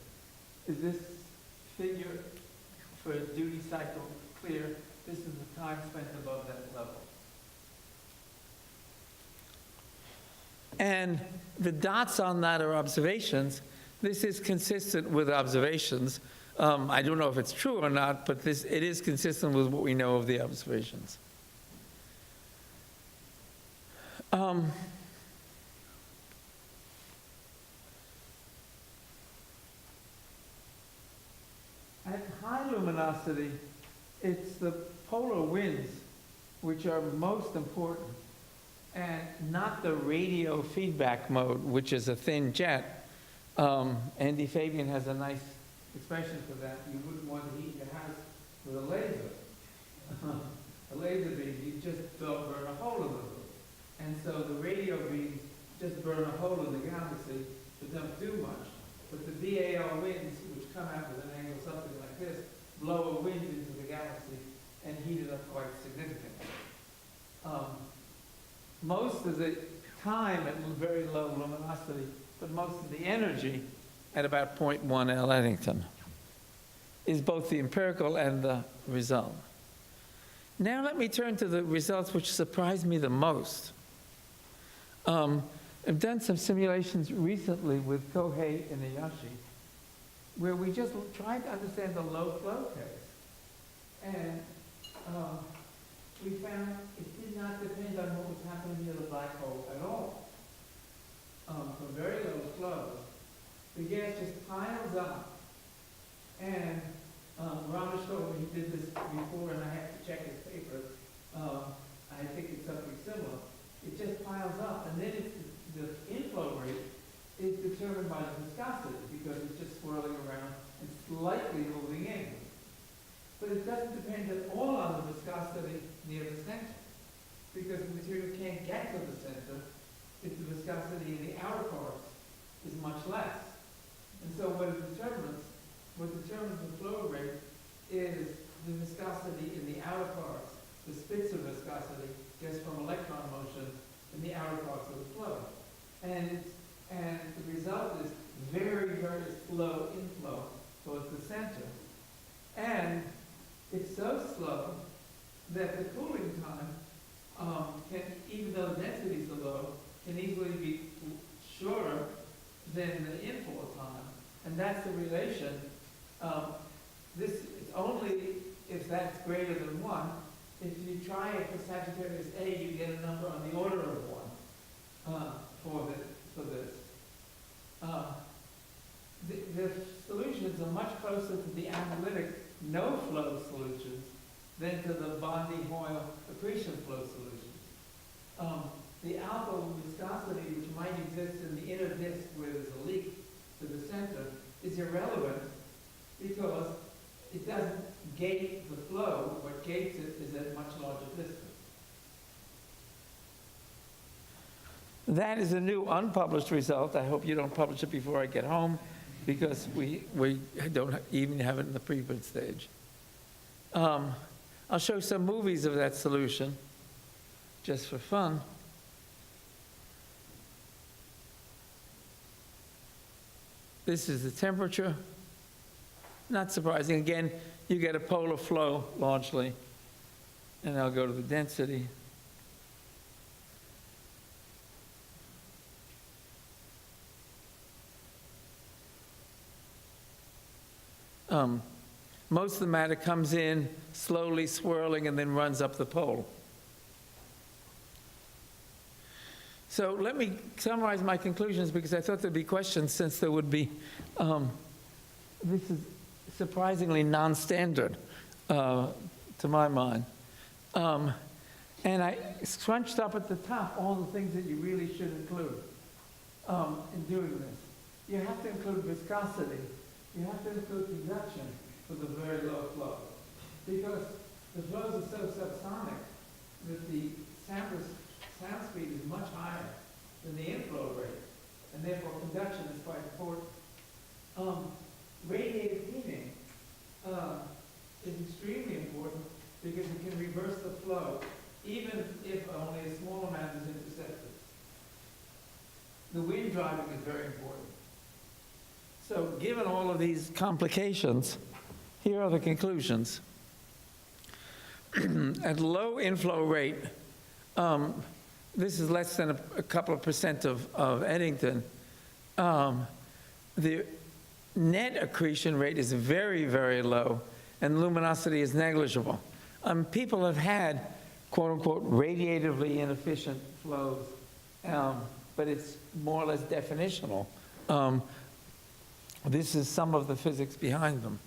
Is this figure for a duty cycle clear? This is the time spent above that level. And the dots on that are observations. This is consistent with observations. I don't know if it's true or not, but it is consistent with what we know of the observations. At high luminosity, it's the polar winds which are most important, and not the radio feedback mode, which is a thin jet. Andy Fabian has a nice expression for that. You wouldn't want to heat your house with a laser. A laser beam, you just burn a hole in the roof. And so the radio beams just burn a hole in the galaxy, but don't do much. But the BAL winds, which come out with an angle something like this, blow a wind into the galaxy and heat it up quite significantly. Most of the time at very low luminosity, but most of the energy at about 0.1 L Eddington is both the empirical and the result. Now let me turn to the results which surprised me the most. I've done some simulations recently with Kohei and Iyashi, where we just tried to understand the low flow case. And we found it did not depend on what was happening near the black hole at all. For very low flows, the gas just piles up, and Ramesh told me he did this before, and I have to check his paper. I think it's something similar. It just piles up, and then the inflow rate is determined by the viscosity, because it's just swirling around and slightly moving in. But it doesn't depend at all on the viscosity near the center, because the material can't get to the center if the viscosity in the outer parts is much less. And so what determines the flow rate is the viscosity in the outer parts, the Spitzer viscosity, just from electron motion in the outer parts of the flow. And the result is very, very slow inflow towards the center. And it's so slow that the cooling time can, even though densities are low, can easily be shorter than the inflow time. And that's the relation. This is only if that's greater than 1. If you try it for Sagittarius A, you get a number on the order of 1 for this. The solutions are much closer to the analytic no-flow solutions than to the Bondi-Hoyle accretion flow solutions. The alpha viscosity, which might exist in the inner disk where there's a leak to the center, is irrelevant because it doesn't gate the flow. What gates it is at much larger distance. That is a new unpublished result. I hope you don't publish it before I get home, because we don't even have it in the preprint stage. I'll show some movies of that solution, just for fun. This is the temperature. Not surprising. Again, you get a polar flow largely. And I'll go to the density. Most of the matter comes in slowly swirling and then runs up the pole. So let me summarize my conclusions, because I thought there'd be questions, since there would be. This is surprisingly non-standard to my mind. And I scrunched up at the top all the things that you really should include in doing this. You have to include viscosity. You have to include conduction for the very low flow, because the flows are so subsonic that the sound speed is much higher than the inflow rate, and therefore conduction is quite important. Radiative heating is extremely important because it can reverse the flow, even if only a small amount is intercepted. The wind driving is very important. So given all of these complications, here are the conclusions. At low inflow rate, this is less than a couple of percent of Eddington, the net accretion rate is very, very low, and luminosity is negligible. People have had, quote unquote, radiatively inefficient flows, but it's more or less definitional. This is some of the physics behind them.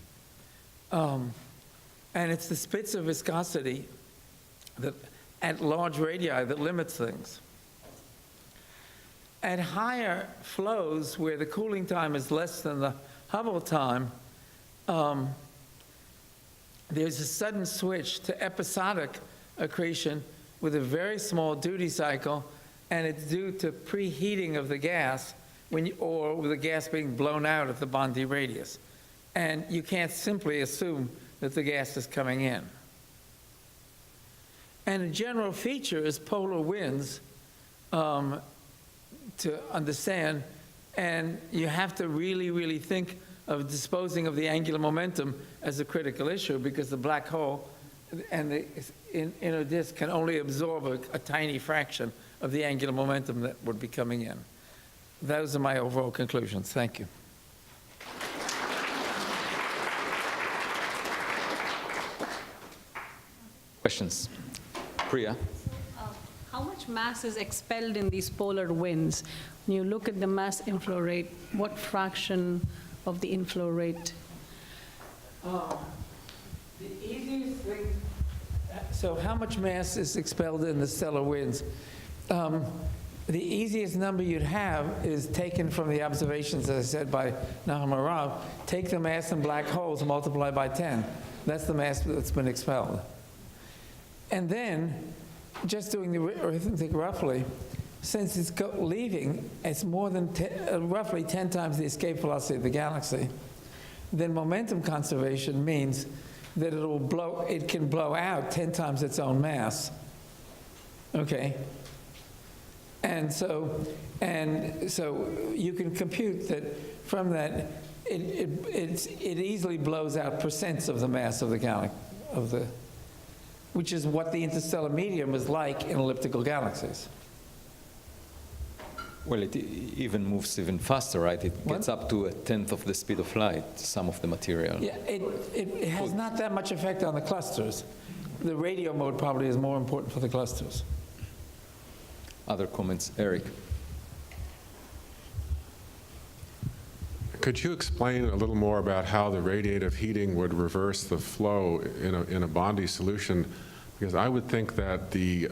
And it's the Spitzer viscosity that, at large radii, that limits things. At higher flows, where the cooling time is less than the Hubble time, there's a sudden switch to episodic accretion with a very small duty cycle, and it's due to preheating of the gas, or with the gas being blown out at the Bondi radius. And you can't simply assume that the gas is coming in. And a general feature is polar winds, to understand, and you have to really, really think of disposing of the angular momentum as a critical issue, because the black hole and the inner disk can only absorb a tiny fraction of the angular momentum that would be coming in. Those are my overall conclusions. Thank you. Questions? Priya? How much mass is expelled in these polar winds? When you look at the mass inflow rate, what fraction of the inflow rate? The easiest thing, so how much mass is expelled in the stellar winds? The easiest number you'd have is taken from the observations, as I said, by Nahum Arav. Take the mass in black holes, multiply by 10. That's the mass that's been expelled. And then, just doing the arithmetic roughly, since it's leaving, it's more than roughly 10 times the escape velocity of the galaxy, then momentum conservation means that it can blow out 10 times its own mass. Okay? And so you can compute that from that, it easily blows out percents of the mass of the galaxy, which is what the interstellar medium is like in elliptical galaxies. Well, it even moves even faster, right? It gets up to 1/10 of the speed of light, some of the material. Yeah, it has not that much effect on the clusters. The radio mode probably is more important for the clusters. Other comments? Eric? Could you explain a little more about how the radiative heating would reverse the flow in a Bondi solution? Because I would think that the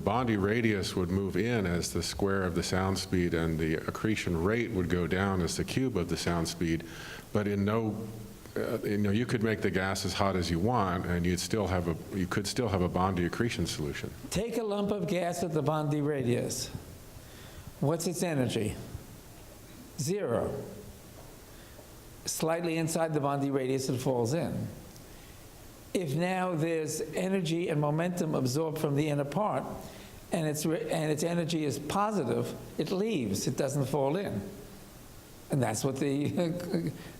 Bondi radius would move in as the square of the sound speed, and the accretion rate would go down as the cube of the sound speed. But you could make the gas as hot as you want, and you could still have a Bondi accretion solution. Take a lump of gas at the Bondi radius. What's its energy? 0. Slightly inside the Bondi radius, it falls in. If now there's energy and momentum absorbed from the inner part, and its energy is positive, it leaves, it doesn't fall in. And that's what the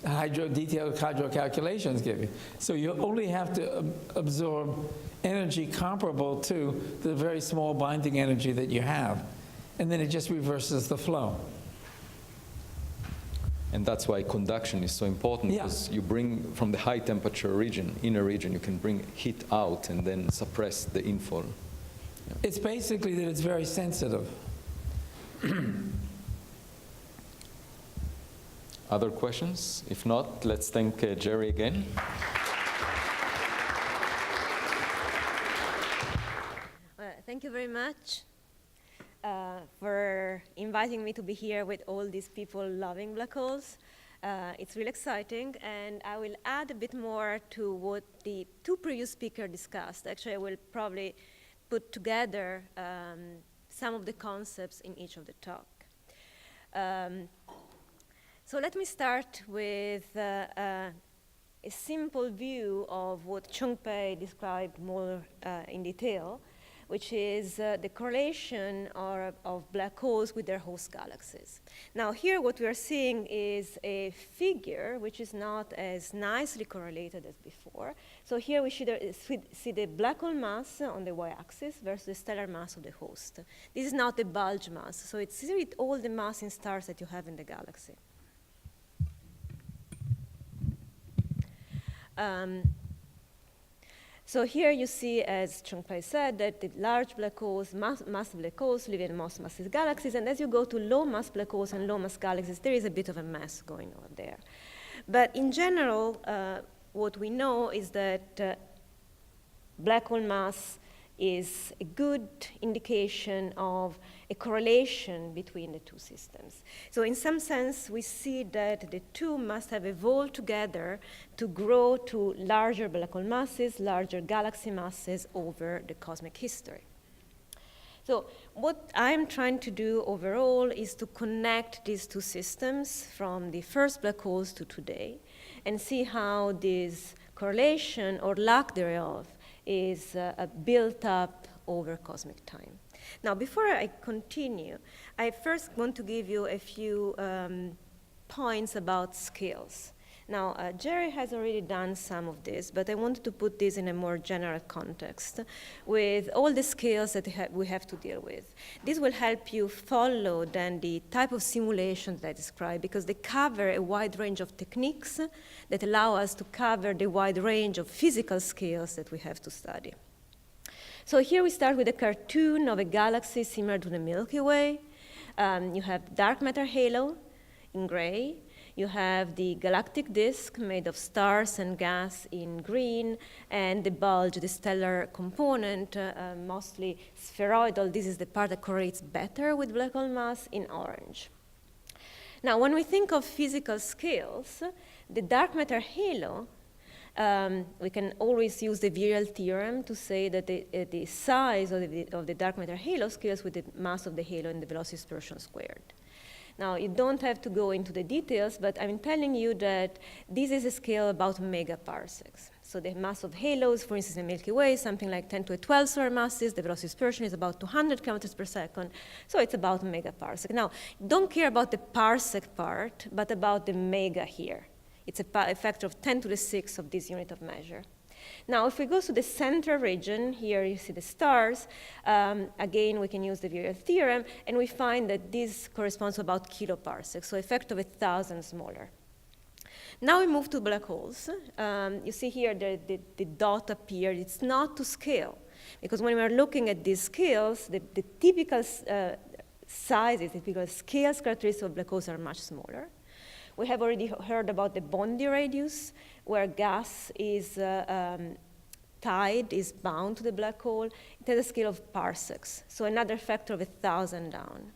detailed hydro calculations give you. So you only have to absorb energy comparable to the very small binding energy that you have, and then it just reverses the flow. And that's why conduction is so important, because you bring from the high temperature region, inner region, you can bring heat out and then suppress the infall. Yeah. It's basically that it's very sensitive. Other questions? If not, let's thank Jerry again. Thank you very much for inviting me to be here with all these people loving black holes. It's really exciting, and I will add a bit more to what the two previous speakers discussed. Actually, I will probably put together some of the concepts in each of the talk. So let me start with a simple view of what Chung-Pei described more in detail, which is the correlation of black holes with their host galaxies. Now here what we are seeing is a figure which is not as nicely correlated as before. So here we see the black hole mass on the y-axis versus the stellar mass of the host. This is not the bulge mass, so it's really all the mass in stars that you have in the galaxy. So here you see, as Chung-Pei said, that the large black holes, massive black holes, live in most massive galaxies, and as you go to low mass black holes and low mass galaxies, there is a bit of a mess going on there. But in general, what we know is that black hole mass is a good indication of a correlation between the two systems. So in some sense, we see that the two must have evolved together to grow to larger black hole masses, larger galaxy masses over the cosmic history. So what I'm trying to do overall is to connect these two systems from the first black holes to today and see how this correlation or lack thereof is built up over cosmic time. Now, before I continue, I first want to give you a few points about scales. Now, Jerry has already done some of this, but I wanted to put this in a more general context with all the scales that we have to deal with. This will help you follow then the type of simulations that I described, because they cover a wide range of techniques that allow us to cover the wide range of physical scales that we have to study. So here we start with a cartoon of a galaxy similar to the Milky Way. You have dark matter halo in gray. You have the galactic disk made of stars and gas in green, and the bulge, the stellar component, mostly spheroidal. This is the part that correlates better with black hole mass, in orange. Now, when we think of physical scales, the dark matter halo, we can always use the virial theorem to say that the size of the dark matter halo scales with the mass of the halo and the velocity dispersion squared. Now, you don't have to go into the details, but I'm telling you that this is a scale about megaparsecs. So the mass of halos, for instance, in the Milky Way, something like 10 to the 12 solar masses. The velocity dispersion is about 200 kilometers per second. So it's about megaparsec. Now, don't care about the parsec part, but about the mega here. It's a factor of 10 to the 6 of this unit of measure. Now, if we go to the center region, here you see the stars. Again, we can use the virial theorem, and we find that this corresponds to about kiloparsecs, so a factor of 1,000 smaller. Now we move to black holes. You see here the dot appeared. It's not to scale, because when we're looking at these scales, the typical sizes, the typical scales characteristics of black holes are much smaller. We have already heard about the Bondi radius, where gas is tied, is bound to the black hole. It has a scale of parsecs, so another factor of 1,000 down.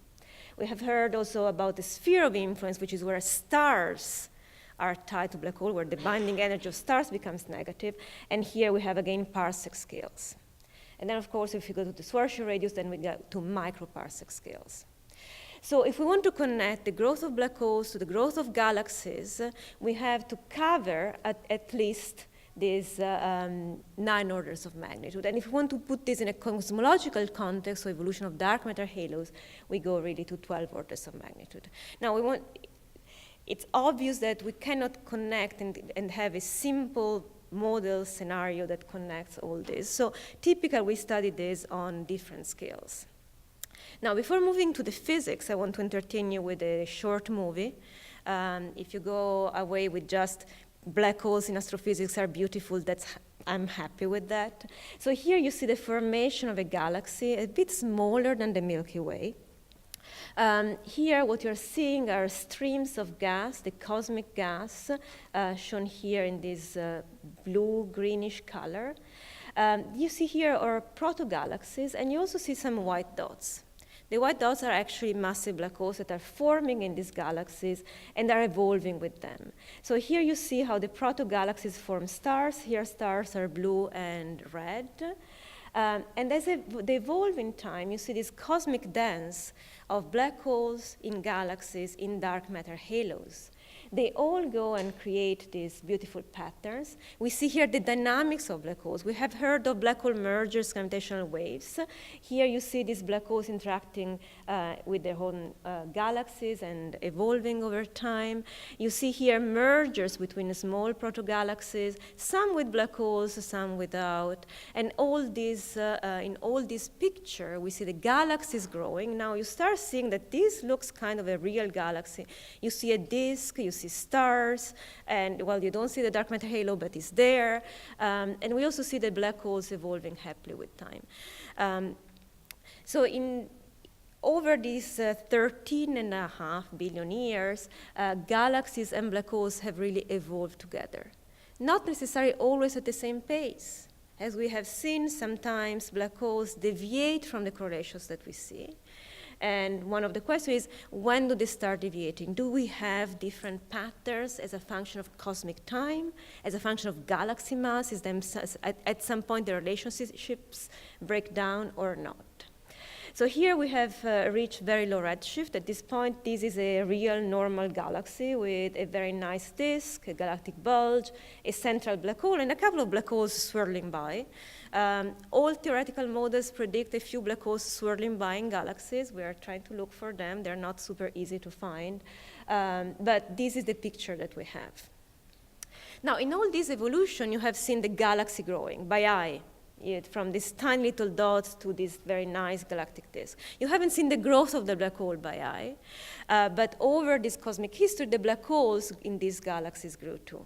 We have heard also about the sphere of influence, which is where stars are tied to black hole, where the binding energy of stars becomes negative. And here we have, again, parsec scales. And then, of course, if you go to the Schwarzschild radius, then we get to microparsec scales. So if we want to connect the growth of black holes to the growth of galaxies, we have to cover at least these 9 orders of magnitude. And if we want to put this in a cosmological context, so evolution of dark matter halos, we go really to 12 orders of magnitude. Now, it's obvious that we cannot connect and have a simple model scenario that connects all this. So typically, we study this on different scales. Now, before moving to the physics, I want to entertain you with a short movie. If you go away with just black holes in astrophysics are beautiful, I'm happy with that. So here you see the formation of a galaxy, a bit smaller than the Milky Way. Here, what you're seeing are streams of gas, the cosmic gas, shown here in this blue-greenish color. You see here are proto-galaxies, and you also see some white dots. The white dots are actually massive black holes that are forming in these galaxies and are evolving with them. So here you see how the proto-galaxies form stars. Here stars are blue and red. And as they evolve in time, you see this cosmic dance of black holes in galaxies in dark matter halos. They all go and create these beautiful patterns. We see here the dynamics of black holes. We have heard of black hole mergers, gravitational waves. Here you see these black holes interacting with their own galaxies and evolving over time. You see here mergers between small proto-galaxies, some with black holes, some without. And all these, in all this picture, we see the galaxies growing. Now you start seeing that this looks kind of a real galaxy. You see a disk, you see stars, and well, you don't see the dark matter halo, but it's there. And we also see the black holes evolving happily with time. So over these 13.5 billion years, galaxies and black holes have really evolved together. Not necessarily always at the same pace. As we have seen, sometimes black holes deviate from the correlations that we see. And one of the questions is, when do they start deviating? Do we have different patterns as a function of cosmic time, as a function of galaxy mass? Is them at some point the relationships break down or not? So here we have reached very low redshift. At this point, this is a real normal galaxy with a very nice disk, a galactic bulge, a central black hole, and a couple of black holes swirling by. All theoretical models predict a few black holes swirling by in galaxies. We are trying to look for them. They're not super easy to find. But this is the picture that we have. Now, in all this evolution, you have seen the galaxy growing by eye. From these tiny little dots to this very nice galactic disk. You haven't seen the growth of the black hole by eye, but over this cosmic history, the black holes in these galaxies grew too.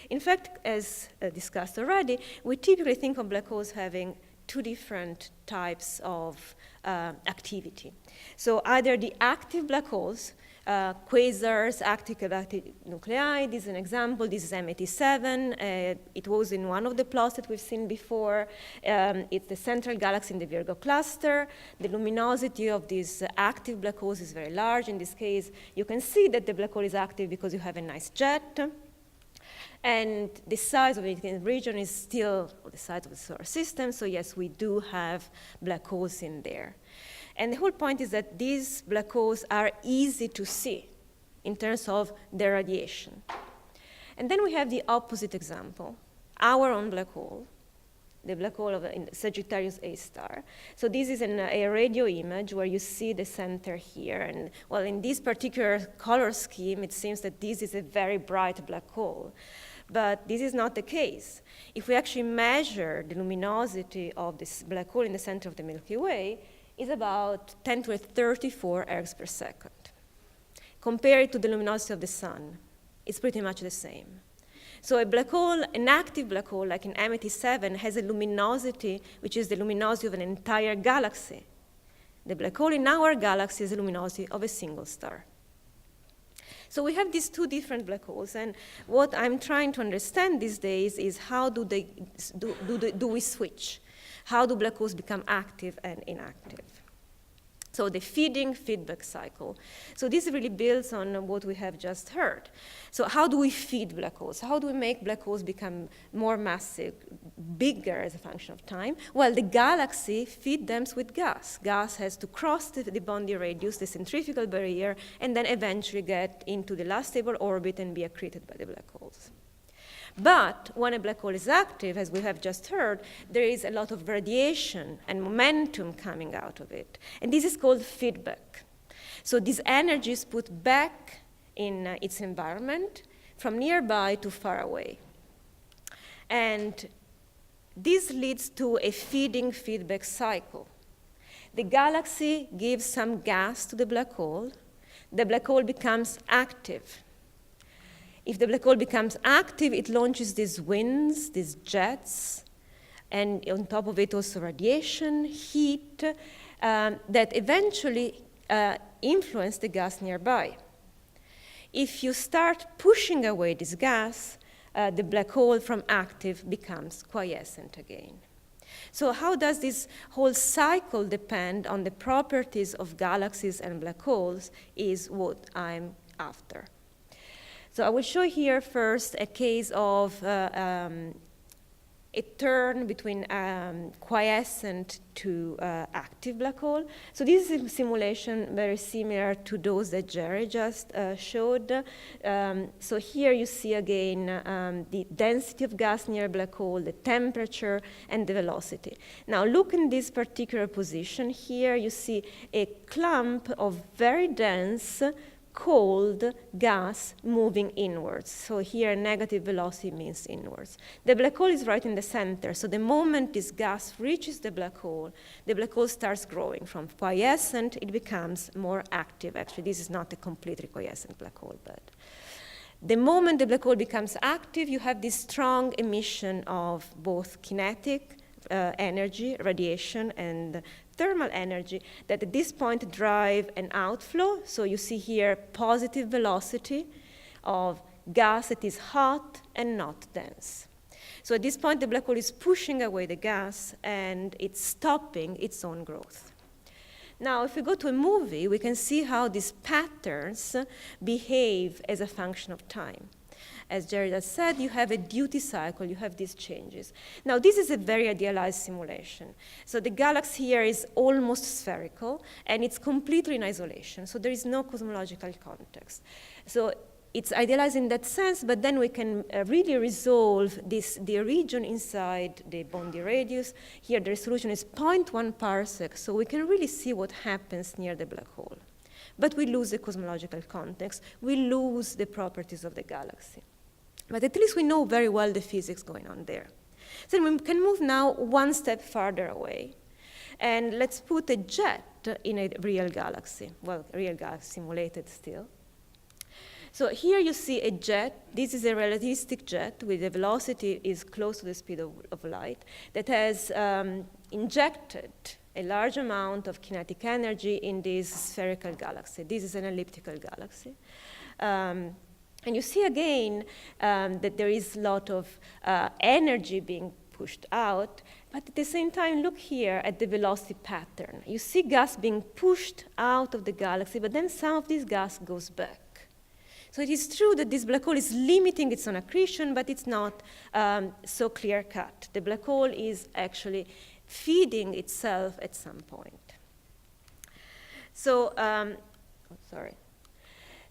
In fact, as discussed already, we typically think of black holes having two different types of activity. So either the active black holes, quasars, active galactic nuclei, this is an example, this is M87, it was in one of the plots that we've seen before. It's the central galaxy in the Virgo cluster. The luminosity of these active black holes is very large. In this case, you can see that the black hole is active because you have a nice jet. And the size of it in the region is still the size of the solar system, so yes, we do have black holes in there. And the whole point is that these black holes are easy to see in terms of their radiation. And then we have the opposite example, our own black hole, the black hole of Sagittarius A star. So this is a radio image where you see the center here. And well, in this particular color scheme, it seems that this is a very bright black hole. But this is not the case. If we actually measure the luminosity of this black hole in the center of the Milky Way, it's about 10 to the 34 ergs per second. Compare it to the luminosity of the sun, it's pretty much the same. So a black hole, an active black hole like an M87 has a luminosity which is the luminosity of an entire galaxy. The black hole in our galaxy is the luminosity of a single star. So we have these two different black holes, and what I'm trying to understand these days is how do we switch? How do black holes become active and inactive? So the feedback cycle. So this really builds on what we have just heard. So how do we feed black holes? How do we make black holes become more massive, bigger as a function of time? Well, the galaxy feeds them with gas. Gas has to cross the Bondi radius, the centrifugal barrier, and then eventually get into the last stable orbit and be accreted by the black holes. But when a black hole is active, as we have just heard, there is a lot of radiation and momentum coming out of it. And this is called feedback. So this energy is put back in its environment from nearby to far away. And this leads to a feedback cycle. The galaxy gives some gas to the black hole becomes active. If the black hole becomes active, it launches these winds, these jets, and on top of it also radiation, heat, that eventually influence the gas nearby. If you start pushing away this gas, the black hole from active becomes quiescent again. So how does this whole cycle depend on the properties of galaxies and black holes is what I'm after. So I will show here first a case of a turn between quiescent to active black hole. So this is a simulation very similar to those that Jerry just showed. So here you see again the density of gas near a black hole, the temperature, and the velocity. Now look in this particular position. Here you see a clump of very dense cold gas moving inwards. So here negative velocity means inwards. The black hole is right in the center, so the moment this gas reaches the black hole starts growing. From quiescent, it becomes more active. Actually, this is not a completely quiescent black hole, but the moment the black hole becomes active, you have this strong emission of both kinetic energy, radiation, and thermal energy that at this point drive an outflow. So you see here positive velocity of gas that is hot and not dense. So at this point, the black hole is pushing away the gas and it's stopping its own growth. Now, if we go to a movie, we can see how these patterns behave as a function of time. As Jared has said, you have a duty cycle, you have these changes. Now, this is a very idealized simulation. So the galaxy here is almost spherical, and it's completely in isolation, so there is no cosmological context. So it's idealized in that sense, but then we can really resolve the region inside the Bondi radius. Here, the resolution is 0.1 parsec, so we can really see what happens near the black hole. But we lose the cosmological context. We lose the properties of the galaxy. But at least we know very well the physics going on there. So we can move now one step farther away. And let's put a jet in a real galaxy. Well, a real galaxy simulated still. So here you see a jet. This is a relativistic jet with the velocity is close to the speed of light that has injected a large amount of kinetic energy in this spherical galaxy. This is an elliptical galaxy. And you see again that there is a lot of energy being pushed out, but at the same time, look here at the velocity pattern. You see gas being pushed out of the galaxy, but then some of this gas goes back. So it is true that this black hole is limiting its own accretion, but it's not so clear-cut. The black hole is actually feeding itself at some point. So, sorry.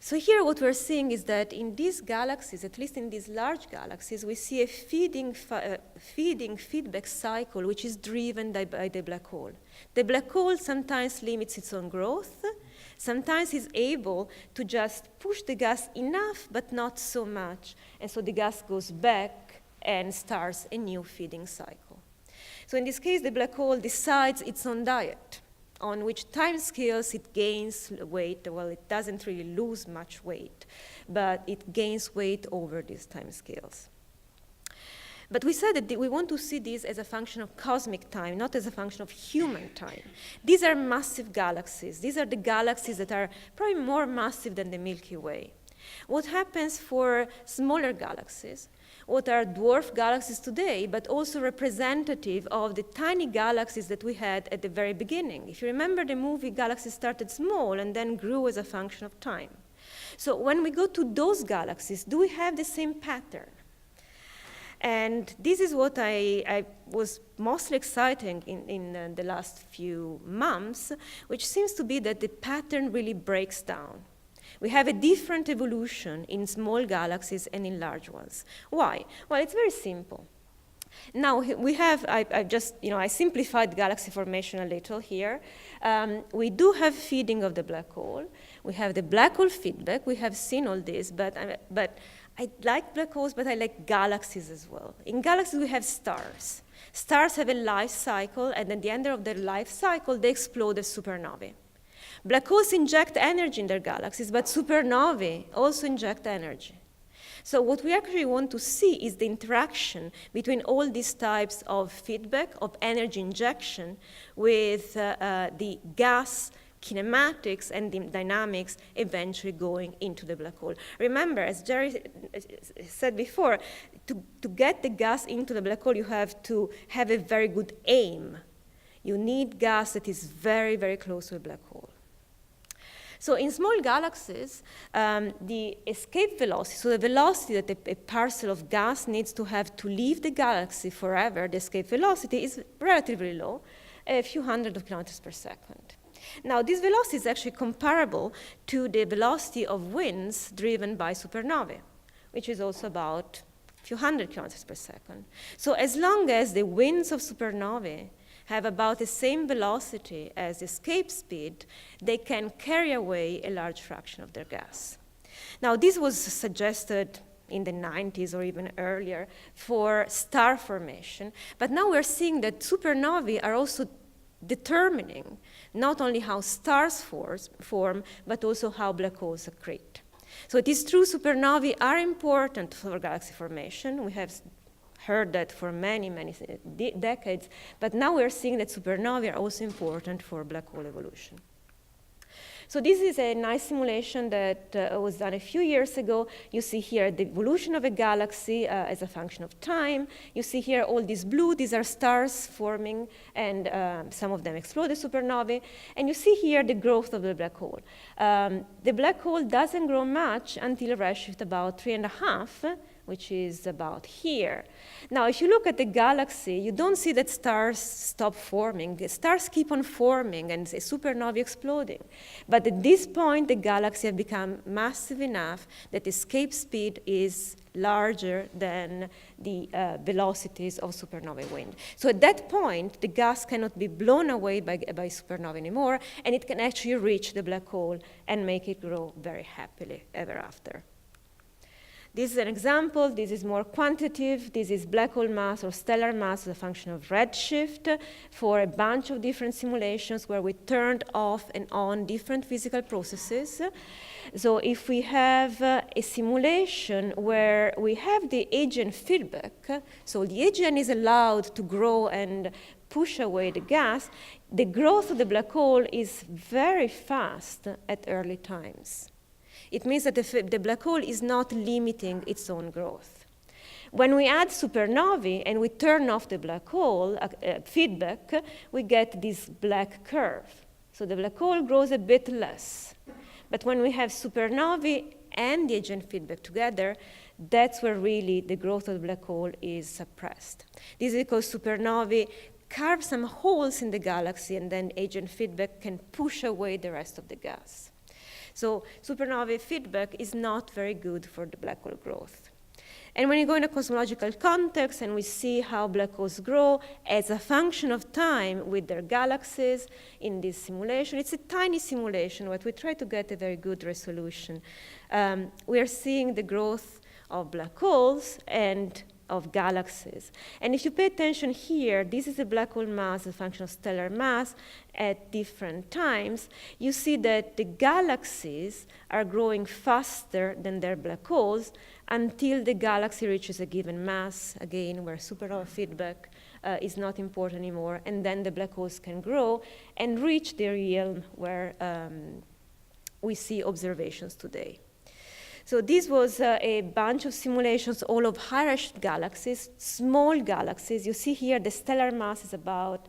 So here what we're seeing is that in these galaxies, at least in these large galaxies, we see a feedback cycle which is driven by the black hole. The black hole sometimes limits its own growth, sometimes is able to just push the gas enough, but not so much, and so the gas goes back and starts a new feeding cycle. So in this case, the black hole decides its own diet, on which time scales it gains weight. Well, it doesn't really lose much weight, but it gains weight over these time scales. But we said that we want to see this as a function of cosmic time, not as a function of human time. These are massive galaxies. These are the galaxies that are probably more massive than the Milky Way. What happens for smaller galaxies? What are dwarf galaxies today, but also representative of the tiny galaxies that we had at the very beginning. If you remember the movie, galaxies started small and then grew as a function of time. So when we go to those galaxies, do we have the same pattern? And this is what I was mostly exciting in the last few months, which seems to be that the pattern really breaks down. We have a different evolution in small galaxies and in large ones. Why? Well, it's very simple. Now we have, I simplified galaxy formation a little here. We do have feeding of the black hole. We have the black hole feedback. We have seen all this, but I like black holes, but I like galaxies as well. In galaxies, we have stars. Stars have a life cycle, and at the end of their life cycle, they explode as supernovae. Black holes inject energy in their galaxies, but supernovae also inject energy. So what we actually want to see is the interaction between all these types of feedback, of energy injection, with the gas kinematics and the dynamics eventually going into the black hole. Remember, as Jerry said before, to get the gas into the black hole, you have to have a very good aim. You need gas that is very, very close to a black hole. So in small galaxies, the escape velocity, so the velocity that a parcel of gas needs to have to leave the galaxy forever, the escape velocity is relatively low, a few hundred of kilometers per second. Now, this velocity is actually comparable to the velocity of winds driven by supernovae, which is also about a few hundred kilometers per second. So as long as the winds of supernovae have about the same velocity as escape speed, they can carry away a large fraction of their gas. Now, this was suggested in the 90s or even earlier for star formation, but now we're seeing that supernovae are also determining not only how stars form, but also how black holes accrete. So it is true supernovae are important for galaxy formation. We have heard that for many, many decades, but now we're seeing that supernovae are also important for black hole evolution. So this is a nice simulation that was done a few years ago. You see here the evolution of a galaxy as a function of time. You see here all these blue, these are stars forming, and some of them explode as supernovae. And you see here the growth of the black hole. The black hole doesn't grow much until a redshift about 3.5, which is about here. Now, if you look at the galaxy, you don't see that stars stop forming. The stars keep on forming and a supernovae exploding. But at this point, the galaxy have become massive enough that escape speed is larger than the velocities of supernovae wind. So at that point, the gas cannot be blown away by supernovae anymore, and it can actually reach the black hole and make it grow very happily ever after. This is an example. This is more quantitative. This is black hole mass or stellar mass as a function of redshift for a bunch of different simulations where we turned off and on different physical processes. So if we have a simulation where we have the agent feedback, so the agent is allowed to grow and push away the gas, the growth of the black hole is very fast at early times. It means that the black hole is not limiting its own growth. When we add supernovae and we turn off the black hole feedback, we get this black curve. So the black hole grows a bit less. But when we have supernovae and the agent feedback together, that's where really the growth of the black hole is suppressed. This is because supernovae carve some holes in the galaxy, and then agent feedback can push away the rest of the gas. So supernovae feedback is not very good for the black hole growth. And when you go in a cosmological context and we see how black holes grow as a function of time with their galaxies in this simulation, it's a tiny simulation, but we try to get a very good resolution. We are seeing the growth of black holes and of galaxies. And if you pay attention here, this is a black hole mass, a function of stellar mass at different times. You see that the galaxies are growing faster than their black holes until the galaxy reaches a given mass, again, where supernova feedback is not important anymore, and then the black holes can grow and reach the realm where we see observations today. So this was a bunch of simulations, all of high-redshift galaxies, small galaxies. You see here the stellar mass is about,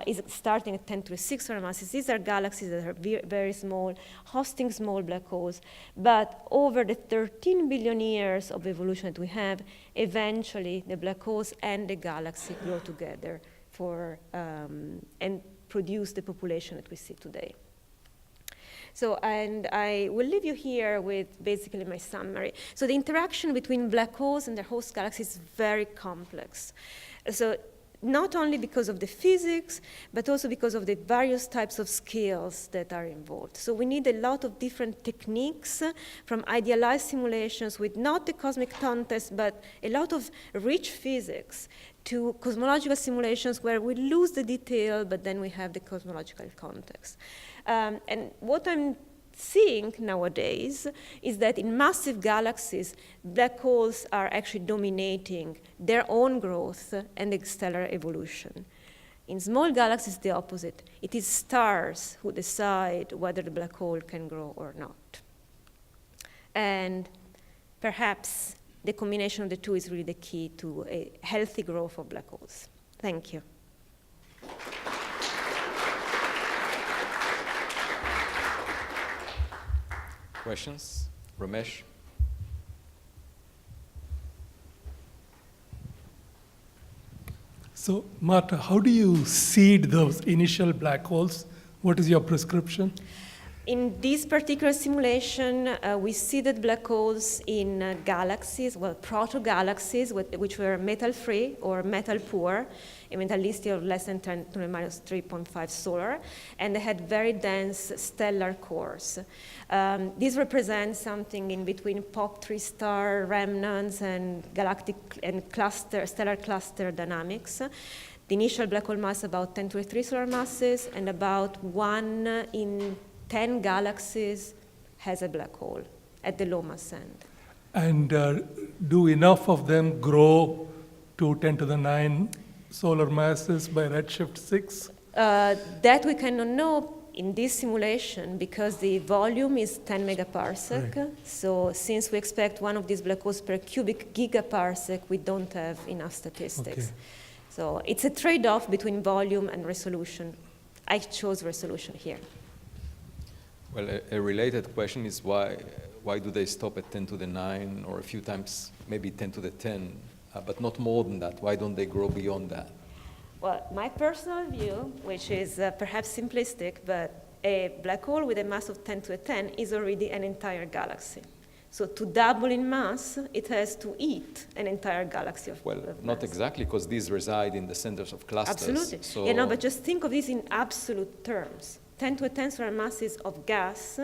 is starting at 10 to the 6 solar masses. These are galaxies that are very small, hosting small black holes. But over the 13 billion years of evolution that we have, eventually the black holes and the galaxy grow together and produce the population that we see today. So, and I will leave you here with basically my summary. So the interaction between black holes and their host galaxies is very complex. So not only because of the physics, but also because of the various types of scales that are involved. So we need a lot of different techniques, from idealized simulations with not the cosmic context, but a lot of rich physics, to cosmological simulations where we lose the detail, but then we have the cosmological context. And what I'm seeing nowadays is that in massive galaxies, black holes are actually dominating their own growth and the stellar evolution. In small galaxies, the opposite. It is stars who decide whether the black hole can grow or not. And perhaps the combination of the two is really the key to a healthy growth of black holes. Thank you. Questions? Ramesh? So, Marta, how do you seed those initial black holes? What is your prescription? In this particular simulation, we seeded black holes in galaxies, well, proto-galaxies, which were metal-free or metal-poor, a metallicity of less than 10 to the minus 3.5 solar, and they had very dense stellar cores. These represent something in between POP3 star remnants and galactic and stellar cluster dynamics. The initial black hole mass about 10 to the 3 solar masses, and about 1 in 10 galaxies has a black hole at the low mass end. And do enough of them grow to 10 to the 9 solar masses by redshift 6? That we cannot know in this simulation because the volume is 10 megaparsec. Right. So since we expect one of these black holes per cubic gigaparsec, we don't have enough statistics. Okay. So it's a trade-off between volume and resolution. I chose resolution here. Well, a related question is why do they stop at 10 to the 9 or a few times, maybe 10 to the 10, but not more than that? Why don't they grow beyond that? Well, my personal view, which is perhaps simplistic, but a black hole with a mass of 10 to the 10 is already an entire galaxy. So to double in mass, it has to eat an entire galaxy of Well, not exactly, because these reside in the centers of clusters. Absolutely. So but just think of this in absolute terms. 10 to the 10 solar masses of gas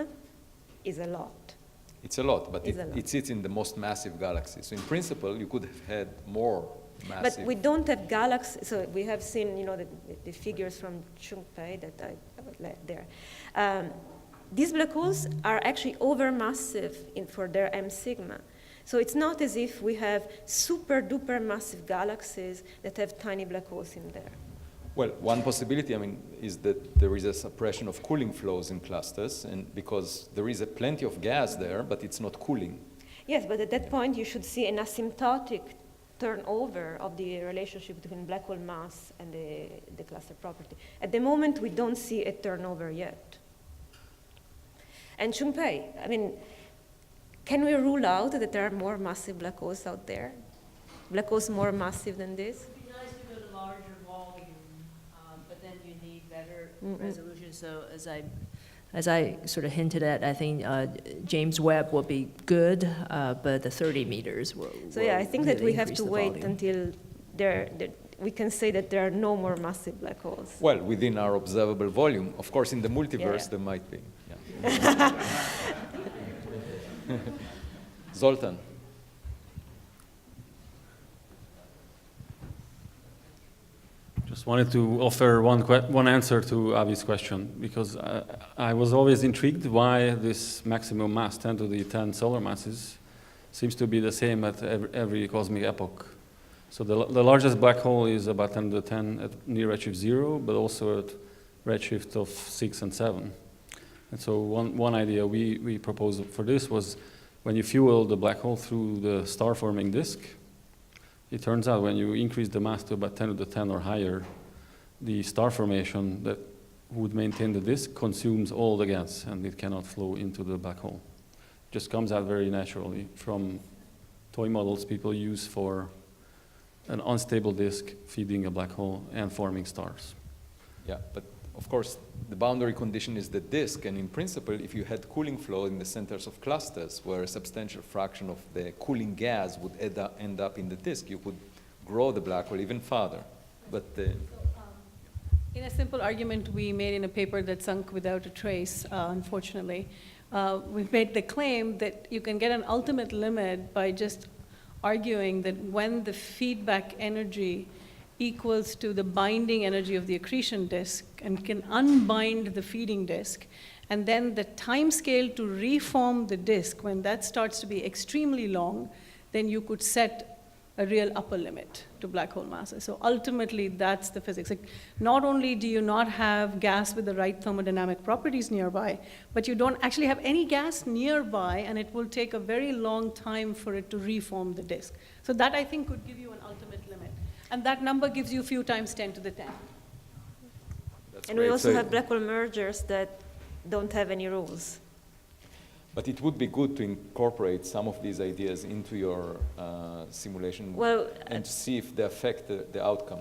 is a lot. It's a lot, but It's a lot. it sits in the most massive galaxies. So in principle, you could have had more But massive. we don't have galaxies, so we have seen, the figures from Chung-Pei that I left there. These black holes are actually overmassive for their M sigma. So it's not as if we have super duper massive galaxies that have tiny black holes in there. Well, one possibility, is that there is a suppression of cooling flows in clusters, and because there is plenty of gas there, but it's not cooling. Yes, but at that point you should see an asymptotic turnover of the relationship between black hole mass and the cluster property. At the moment, we don't see a turnover yet. And Chung-Pei, can we rule out that there are more massive black holes out there? Black holes more massive than this? It would be nice to go to larger volume, but then you need better resolution. So as I sort of hinted at, I think James Webb will be good, but the 30 meters will. So yeah, I think that really we have increase to the wait volume. until we can say that there are no more massive black holes. Well, within our observable volume. Of course, in the multiverse, Yeah. there might be. Yeah. Zoltan. Just wanted to offer one answer to Avi's question, because I was always intrigued why this maximum mass, 10 to the 10 solar masses, seems to be the same at every cosmic epoch. So the largest black hole is about 10 to the 10 at near redshift 0, but also at redshift of 6 and 7. And so one idea we proposed for this was when you fuel the black hole through the star-forming disk, it turns out when you increase the mass to about 10 to the 10 or higher, the star formation that would maintain the disk consumes all the gas, and it cannot flow into the black hole. It just comes out very naturally from toy models people use for an unstable disk feeding a black hole and forming stars. Yeah, but of course, the boundary condition is the disk, and in principle, if you had cooling flow in the centers of clusters, where a substantial fraction of the cooling gas would end up in the disk, you could grow the black hole even farther. But In a simple argument we made in a paper that sunk without a trace, unfortunately, we made the claim that you can get an ultimate limit by just arguing that when the feedback energy equals to the binding energy of the accretion disk and can unbind the feeding disk, and then the time scale to reform the disk, when that starts to be extremely long, then you could set a real upper limit to black hole masses. So ultimately, that's the physics. Like, not only do you not have gas with the right thermodynamic properties nearby, but you don't actually have any gas nearby, and it will take a very long time for it to reform the disk. So that, I think, could give you an ultimate limit. And that number gives you a few times 10 to the 10. that's And we great. also So- have black hole mergers that don't have any rules. But it would be good to incorporate some of these ideas into your simulation Well, and see if they affect the outcome.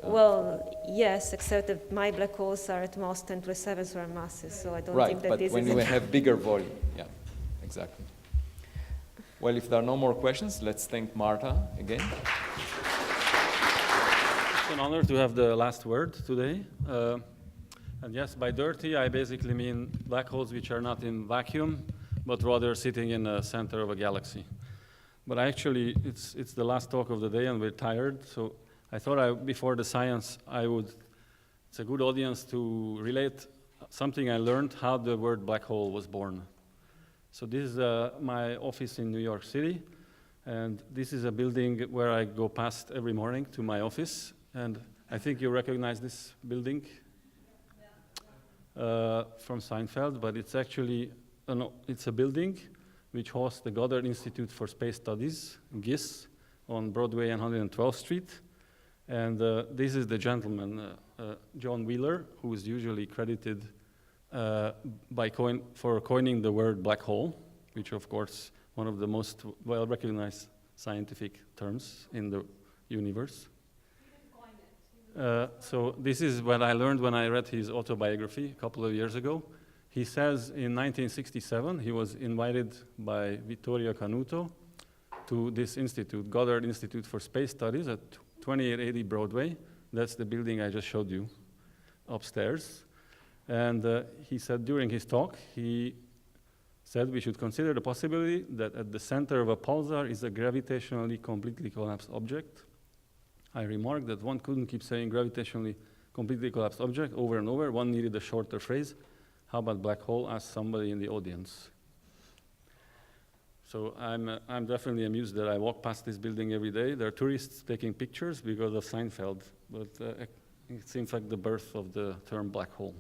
Well, yes, except that my black holes are at most 10 to the 7 solar masses, so I don't Right, think that but this when is you a have bigger volume, yeah, exactly. Well, if there are no more questions, let's thank Marta again. It's an honor to have the last word today. And yes, by dirty, I basically mean black holes which are not in vacuum, but rather sitting in the center of a galaxy. But actually, it's the last talk of the day, and we're tired, so I thought before the science, it's a good audience to relate something I learned, how the word black hole was born. So this is my office in New York City, and this is a building where I go past every morning to my office, and I think you recognize this building from Seinfeld, but it's actually, it's a building which hosts the Goddard Institute for Space Studies, GISS, on Broadway and 112th Street. And this is the gentleman, John Wheeler, who is usually credited for coining the word black hole, which of course, one of the most well-recognized scientific terms in the universe. So this is what I learned when I read his autobiography a couple of years ago. He says in 1967, he was invited by Vittorio Canuto to this institute, Goddard Institute for Space Studies at 2880 Broadway. That's the building I just showed you upstairs. And he said during his talk, he said we should consider the possibility that at the center of a pulsar is a gravitationally completely collapsed object. I remarked that one couldn't keep saying gravitationally completely collapsed object over and over. One needed a shorter phrase. How about black hole? Asked somebody in the audience. So I'm definitely amused that I walk past this building every day. There are tourists taking pictures because of Seinfeld, but it seems like the birth of the term black hole.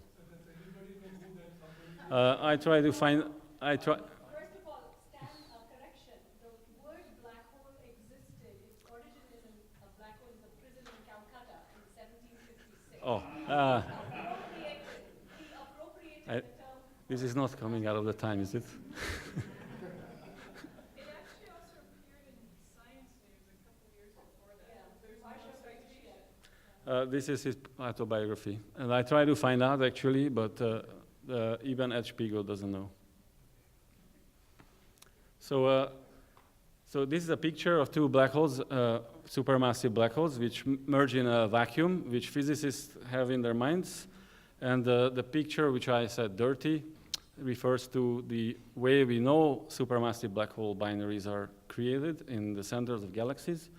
I try to find, First of all, Stan, correction. The word black hole existed. Its origin is a black hole is a prison in Calcutta in 1756. oh, He appropriated the term. this is not coming out of the time, is it? It actually also appeared in Science News a couple years before that. This is his autobiography. And I try to find out actually, but even Ed Spiegel doesn't know. So this is a picture of two black holes, supermassive black holes, which merge in a vacuum, which physicists have in their minds. And the picture, which I said dirty, refers to the way we know supermassive black hole binaries are created in the centers of galaxies.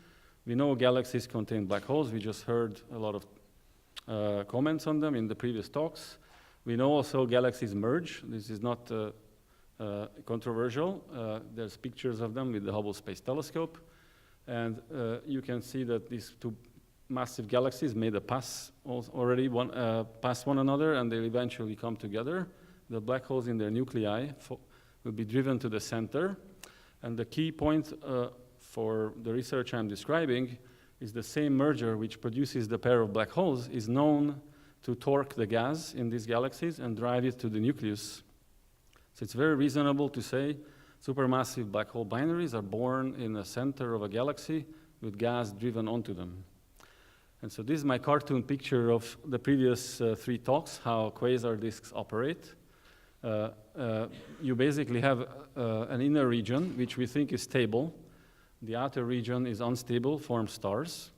We know galaxies contain black holes. We just heard a lot of comments on them in the previous talks. We know also galaxies merge. This is not controversial. There's pictures of them with the Hubble Space Telescope. And you can see that these two massive galaxies made a pass already past one another, and they eventually come together. The black holes in their nuclei will be driven to the center. And the key point for the research I'm describing is the same merger which produces the pair of black holes is known to torque the gas in these galaxies and drive it to the nucleus. So it's very reasonable to say supermassive black hole binaries are born in the center of a galaxy with gas driven onto them. And so this is my cartoon picture of the previous 3 talks, how quasar disks operate. You basically have an inner region, which we think is stable. The outer region is unstable, forms stars.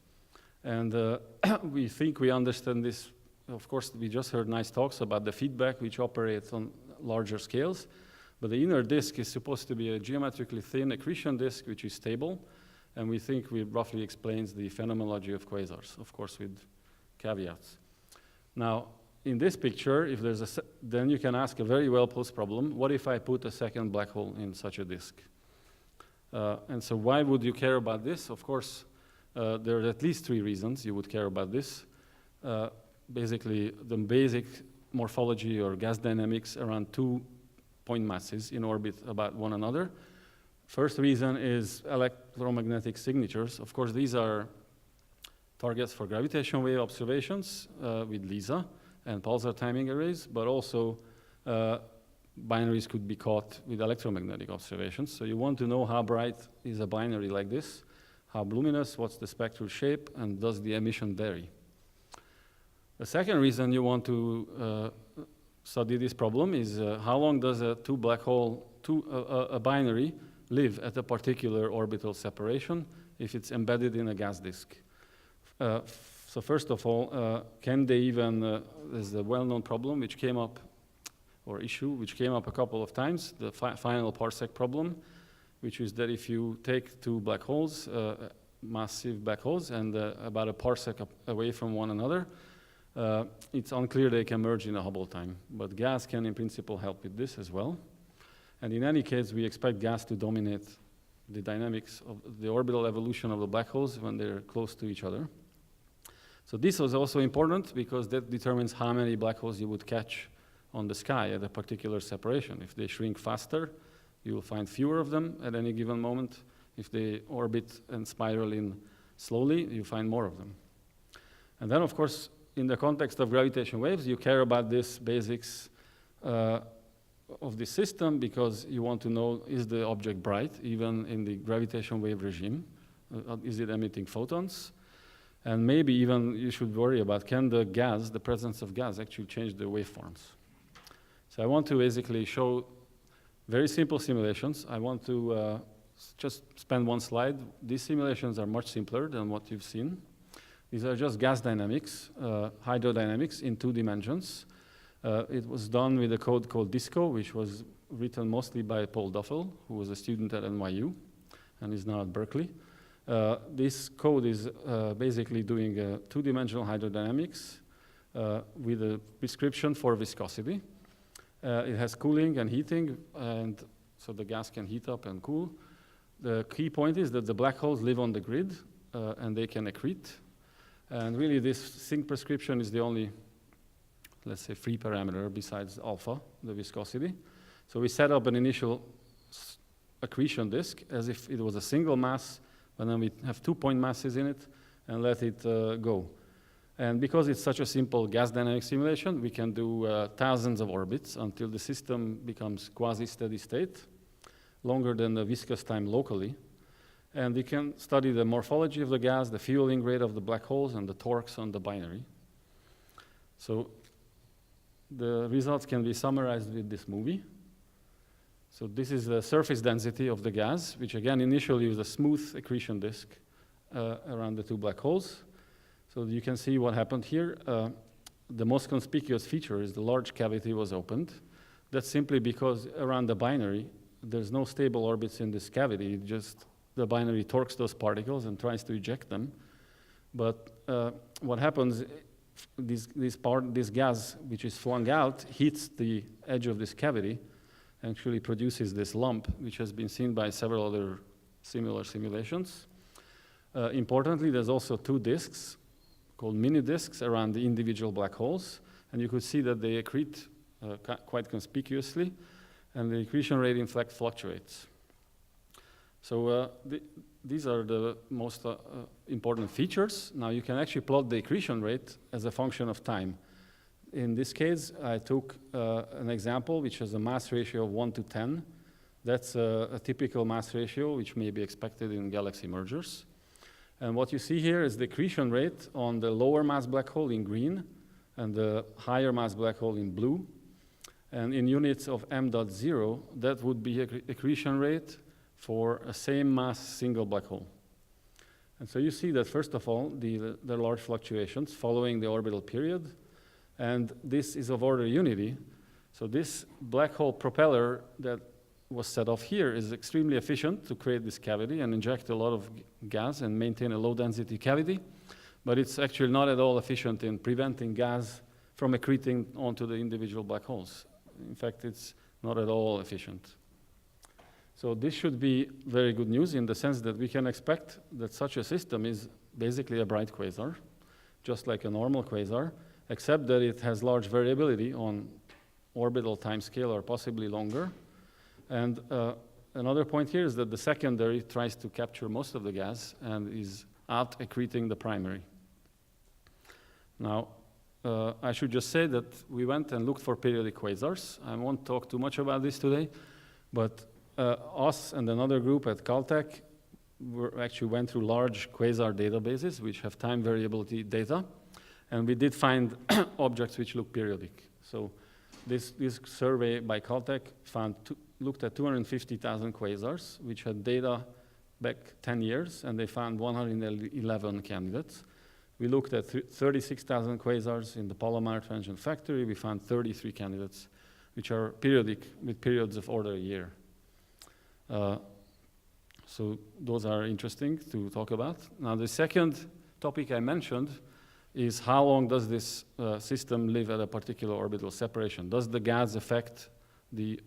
And we think we understand this. Of course, we just heard nice talks about the feedback, which operates on larger scales. But the inner disk is supposed to be a geometrically thin accretion disk, which is stable. And we think it roughly explains the phenomenology of quasars, of course, with caveats. Now, in this picture, if there's then you can ask a very well-posed problem. What if I put a second black hole in such a disk? And so why would you care about this? Of course, there are at least 3 reasons you would care about this. Basically, the basic morphology or gas dynamics around 2 point masses in orbit about one another. First reason is electromagnetic signatures. Of course, these are targets for gravitational wave observations with LISA and pulsar timing arrays, but also binaries could be caught with electromagnetic observations. So you want to know how bright is a binary like this, how luminous, what's the spectral shape, and does the emission vary? The second reason you want to study this problem is how long does a a binary live at a particular orbital separation if it's embedded in a gas disk. So first of all, can they even, there's a well-known problem which came up, or issue, which came up a couple of times, the final parsec problem, which is that if you take 2 black holes, massive black holes, and about a parsec away from one another, it's unclear they can merge in a Hubble time. But gas can, in principle, help with this as well. And in any case, we expect gas to dominate the dynamics of the orbital evolution of the black holes when they're close to each other. So this was also important because that determines how many black holes you would catch on the sky at a particular separation. If they shrink faster, you will find fewer of them at any given moment. If they orbit and spiral in slowly, you find more of them. And then, of course, in the context of gravitational waves, you care about this basics of the system because you want to know, is the object bright, even in the gravitational wave regime? Is it emitting photons? And maybe even you should worry about, can the gas, the presence of gas, actually change the waveforms? So I want to basically show very simple simulations. I want to just spend one slide. These simulations are much simpler than what you've seen. These are just gas dynamics, hydrodynamics in 2 dimensions. It was done with a code called DISCO, which was written mostly by Paul Duffel, who was a student at NYU and is now at Berkeley. This code is basically doing two-dimensional hydrodynamics with a prescription for viscosity. It has cooling and heating, and so the gas can heat up and cool. The key point is that the black holes live on the grid, and they can accrete. And really, this sync prescription is the only, let's say, free parameter besides alpha, the viscosity. So we set up an initial accretion disk as if it was a single mass, and then we have 2-point masses in it and let it go. And because it's such a simple gas dynamic simulation, we can do thousands of orbits until the system becomes quasi-steady state, longer than the viscous time locally. And we can study the morphology of the gas, the fueling rate of the black holes, and the torques on the binary. So the results can be summarized with this movie. So this is the surface density of the gas, which again initially was a smooth accretion disk around the two black holes. So you can see what happened here. The most conspicuous feature is the large cavity was opened. That's simply because around the binary, there's no stable orbits in this cavity. It just the binary torques those particles and tries to eject them. But what happens, this gas, which is flung out, hits the edge of this cavity, actually produces this lump, which has been seen by several other similar simulations. Importantly, there's also two disks called mini disks around the individual black holes, and you could see that they accrete quite conspicuously, and the accretion rate in fact fluctuates. So these are the most important features. Now you can actually plot the accretion rate as a function of time. In this case, I took an example which has a mass ratio of 1 to 10. That's a typical mass ratio which may be expected in galaxy mergers. And what you see here is the accretion rate on the lower mass black hole in green and the higher mass black hole in blue. And in units of m.0, that would be accretion rate for a same mass single black hole. And so you see that, first of all, there are large fluctuations following the orbital period, and this is of order unity. So this black hole propeller that was set off here is extremely efficient to create this cavity and inject a lot of gas and maintain a low density cavity, but it's actually not at all efficient in preventing gas from accreting onto the individual black holes. In fact, it's not at all efficient. So this should be very good news in the sense that we can expect that such a system is basically a bright quasar, just like a normal quasar, except that it has large variability on orbital timescale or possibly longer. And another point here is that the secondary tries to capture most of the gas and is out accreting the primary. Now, I should just say that we went and looked for periodic quasars. I won't talk too much about this today, but us and another group at Caltech actually went through large quasar databases which have time variability data, and we did find objects which look periodic. So this survey by Caltech looked at 250,000 quasars which had data back 10 years, and they found 111 candidates. We looked at 36,000 quasars in the Palomar Transient Factory. We found 33 candidates which are periodic with periods of order a year. So those are interesting to talk about. Now the second topic I mentioned is how long does this system live at a particular orbital separation? Does the gas affect the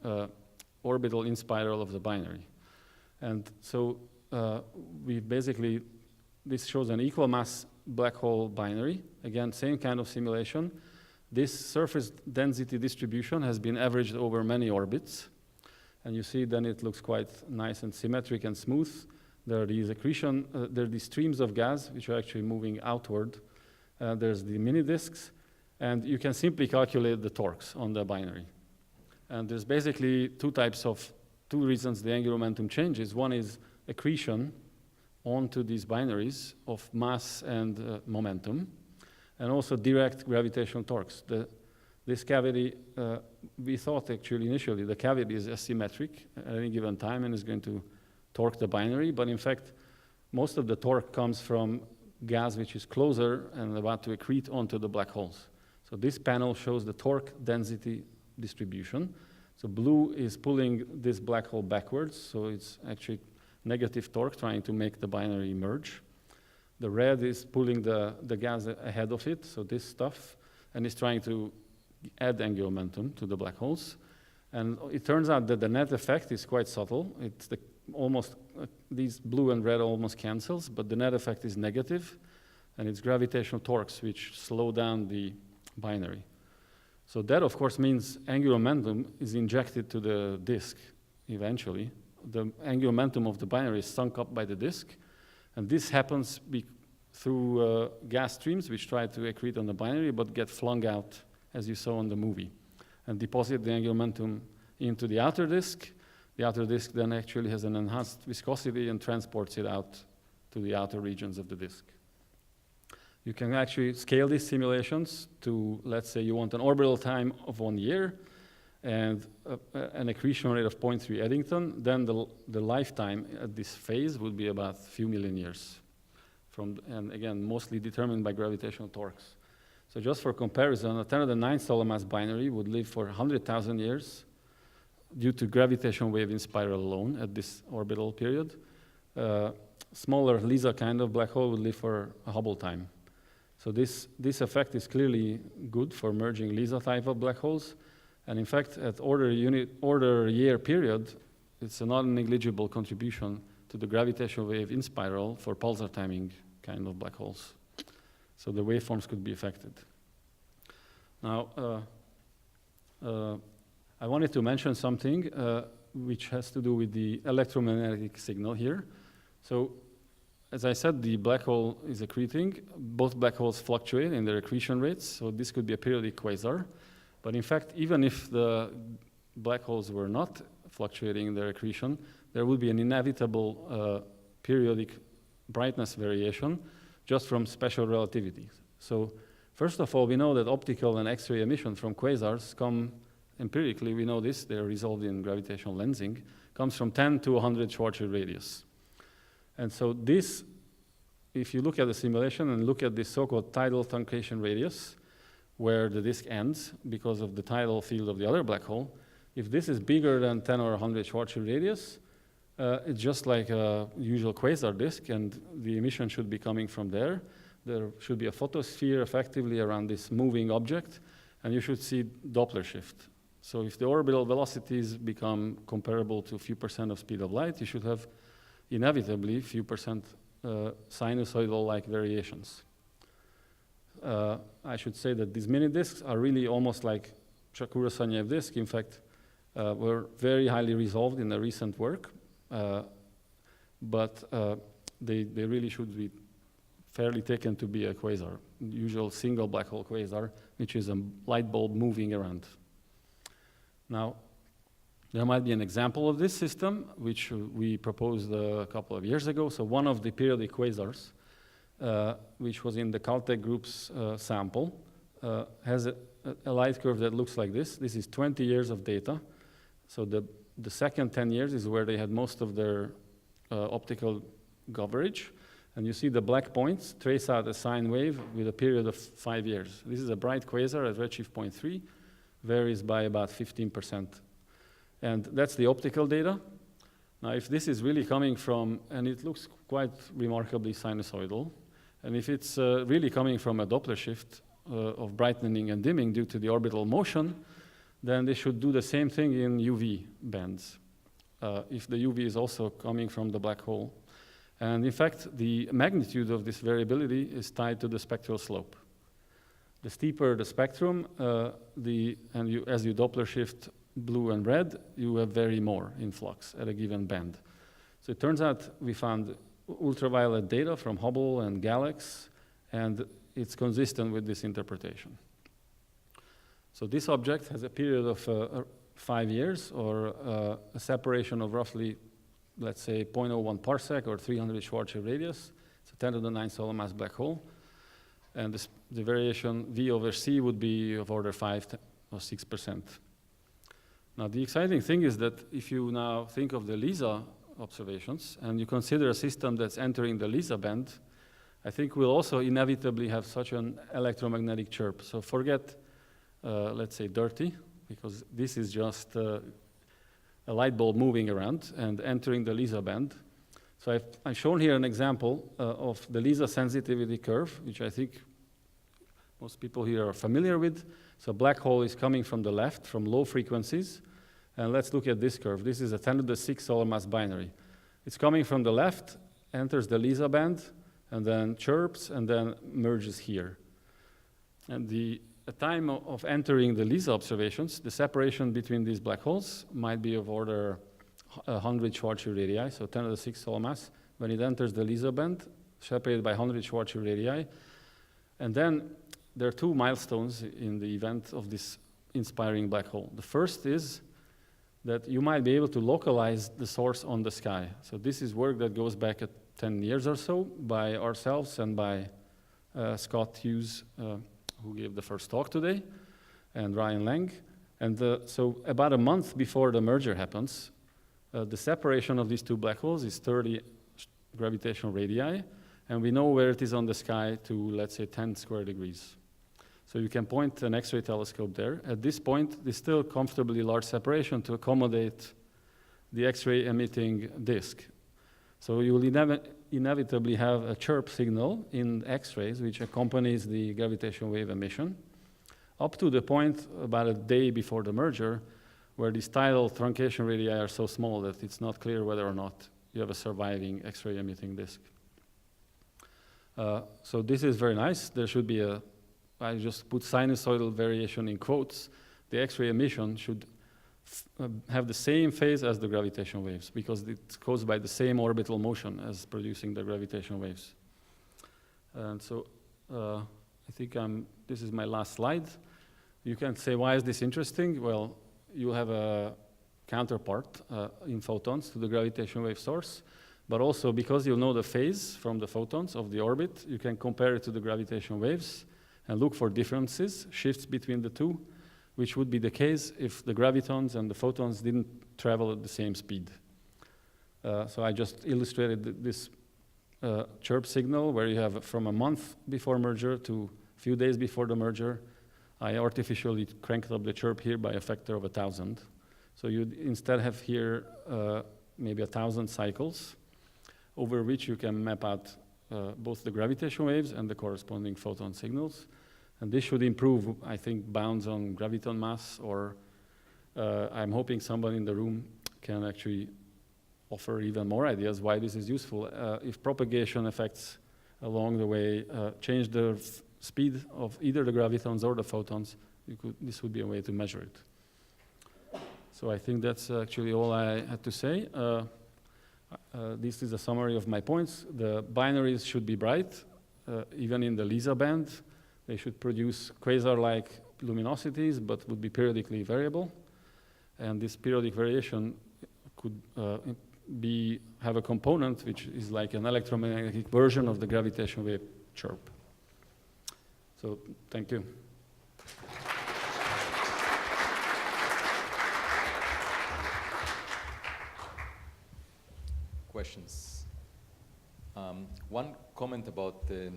orbital inspiral of the binary? And so this shows an equal mass black hole binary. Again, same kind of simulation. This surface density distribution has been averaged over many orbits. And you see then it looks quite nice and symmetric and smooth. There are these there are these streams of gas which are actually moving outward. There's the mini disks, and you can simply calculate the torques on the binary. And there's basically two reasons the angular momentum changes. One is accretion onto these binaries of mass and momentum, and also direct gravitational torques. This cavity, we thought actually initially the cavity is asymmetric at any given time and is going to torque the binary, but in fact, most of the torque comes from gas which is closer and about to accrete onto the black holes. So this panel shows the torque density distribution. So blue is pulling this black hole backwards, so it's actually negative torque trying to make the binary merge. The red is pulling the gas ahead of it, so this stuff, and it's trying to add angular momentum to the black holes. And it turns out that the net effect is quite subtle. It's these blue and red almost cancels, but the net effect is negative, and it's gravitational torques which slow down the binary. So that, of course, means angular momentum is injected to the disk eventually. The angular momentum of the binary is sunk up by the disk, and this happens through gas streams which try to accrete on the binary but get flung out, as you saw in the movie, and deposit the angular momentum into the outer disk. The outer disk then actually has an enhanced viscosity and transports it out to the outer regions of the disk. You can actually scale these simulations to, let's say you want an orbital time of 1 year and an accretion rate of 0.3 Eddington, then the lifetime at this phase would be about a few million years. And again, mostly determined by gravitational torques. So just for comparison, a 10 to the 9 solar mass binary would live for 100,000 years due to gravitational wave in spiral alone at this orbital period. Smaller LISA kind of black hole would live for a Hubble time. So this effect is clearly good for merging LISA type of black holes. And in fact, at order year period, it's a non-negligible contribution to the gravitational wave in spiral for pulsar timing kind of black holes. So the waveforms could be affected. Now, I wanted to mention something which has to do with the electromagnetic signal here. So, as I said, the black hole is accreting. Both black holes fluctuate in their accretion rates, so this could be a periodic quasar. But in fact, even if the black holes were not fluctuating in their accretion, there would be an inevitable periodic brightness variation just from special relativity. So first of all, we know that optical and X-ray emission from quasars come empirically, we know this, they're resolved in gravitational lensing, comes from 10 to 100 Schwarzschild radius. And so this, if you look at the simulation and look at this so-called tidal truncation radius, where the disk ends because of the tidal field of the other black hole, if this is bigger than 10 or 100 Schwarzschild radius, it's just like a usual quasar disk, and the emission should be coming from there. There should be a photosphere effectively around this moving object, and you should see Doppler shift. So if the orbital velocities become comparable to a few percent of speed of light, you should have inevitably few percent sinusoidal-like variations. I should say that these mini disks are really almost like Shakura-Saneev disk. In fact, were very highly resolved in the recent work, but they really should be fairly taken to be a quasar, usual single black hole quasar, which is a light bulb moving around. Now, there might be an example of this system, which we proposed a couple of years ago. So one of the periodic quasars, which was in the Caltech group's sample, has a light curve that looks like this. This is 20 years of data. So the second 10 years is where they had most of their optical coverage. And you see the black points trace out a sine wave with a period of 5 years. This is a bright quasar at redshift 0.3, varies by about 15%. And that's the optical data. Now, if this is really coming from, and it looks quite remarkably sinusoidal, and if it's really coming from a Doppler shift of brightening and dimming due to the orbital motion, then they should do the same thing in UV bands, if the UV is also coming from the black hole. And in fact, the magnitude of this variability is tied to the spectral slope. The steeper the spectrum, as you Doppler shift blue and red, you have very more influx at a given band. So it turns out we found ultraviolet data from Hubble and Galax, and it's consistent with this interpretation. So this object has a period of 5 years, or a separation of roughly, let's say, 0.01 parsec or 300 Schwarzschild radius. It's a 10 to the 9 solar mass black hole. And the variation V over C would be of order 5 or 6%. Now, the exciting thing is that if you now think of the LISA observations and you consider a system that's entering the LISA band, I think we'll also inevitably have such an electromagnetic chirp. So forget, let's say, dirty because this is just a light bulb moving around and entering the LISA band. So I've shown here an example of the LISA sensitivity curve, which I think most people here are familiar with. So a black hole is coming from the left, from low frequencies. And let's look at this curve. This is a 10 to the 6 solar mass binary. It's coming from the left, enters the LISA band, and then chirps, and then merges here. And the time of entering the LISA observations, the separation between these black holes might be of order 100 Schwarzschild radii, so 10 to the 6 solar mass. When it enters the LISA band, separated by 100 Schwarzschild radii. And then there are two milestones in the event of this inspiring black hole. The first is that you might be able to localize the source on the sky. So this is work that goes back at 10 years or so by ourselves and by Scott Hughes, who gave the first talk today, and Ryan Lang. And so about a month before the merger happens, the separation of these two black holes is 30 gravitational radii, and we know where it is on the sky to, let's say, 10 square degrees. So you can point an X-ray telescope there. At this point, there's still comfortably large separation to accommodate the X-ray emitting disk. So you will inevitably have a chirp signal in X-rays, which accompanies the gravitational wave emission, up to the point about a day before the merger, where these tidal truncation radii are so small that it's not clear whether or not you have a surviving X-ray emitting disk. So this is very nice. There should be I just put sinusoidal variation in quotes. The X-ray emission should have the same phase as the gravitational waves, because it's caused by the same orbital motion as producing the gravitational waves. And so I think this is my last slide. You can say, why is this interesting? Well, you have a counterpart in photons to the gravitational wave source, but also because you know the phase from the photons of the orbit, you can compare it to the gravitational waves and look for differences, shifts between the two, which would be the case if the gravitons and the photons didn't travel at the same speed. So I just illustrated this chirp signal where you have from a month before merger to a few days before the merger. I artificially cranked up the chirp here by a factor of 1,000. So you'd instead have here maybe 1,000 cycles over which you can map out both the gravitational waves and the corresponding photon signals. And this should improve, I think, bounds on graviton mass, or I'm hoping somebody in the room can actually offer even more ideas why this is useful. If propagation effects along the way change the speed of either the gravitons or the photons, this would be a way to measure it. So I think that's actually all I had to say. This is a summary of my points. The binaries should be bright, even in the LISA band. They should produce quasar-like luminosities, but would be periodically variable. And this periodic variation could have a component which is like an electromagnetic version of the gravitational wave chirp. So, thank you. Questions? One comment about the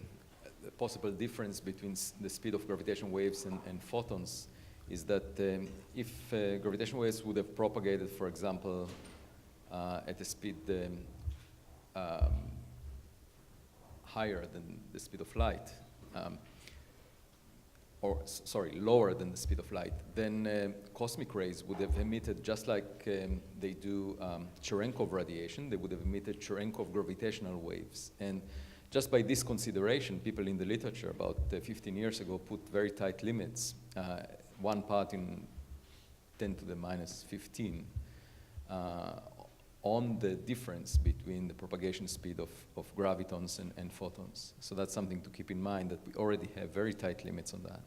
possible difference between the speed of gravitational waves and photons is that if gravitational waves would have propagated, for example, at a speed higher than the speed of light, lower than the speed of light, then cosmic rays would have emitted, just like they do Cherenkov radiation, they would have emitted Cherenkov gravitational waves. And just by this consideration, people in the literature about 15 years ago put very tight limits, 1 part in 10 to the minus 15, on the difference between the propagation speed of gravitons and photons. So that's something to keep in mind, that we already have very tight limits on that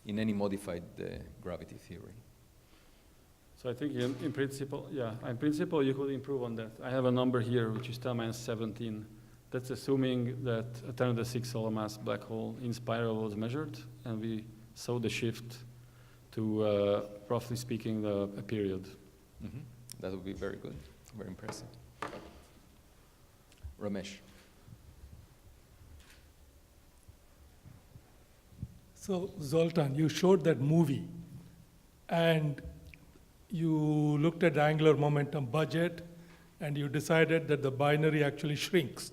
in any modified gravity theory. So I think in principle, you could improve on that. I have a number here, which is 10 minus 17. That's assuming that a 10 to the 6 solar mass black hole in spiral was measured, and we saw the shift to, roughly speaking, a period. Mm-hmm. That would be very good, very impressive. Ramesh. So, Zoltan, you showed that movie and you looked at the angular momentum budget, and you decided that the binary actually shrinks,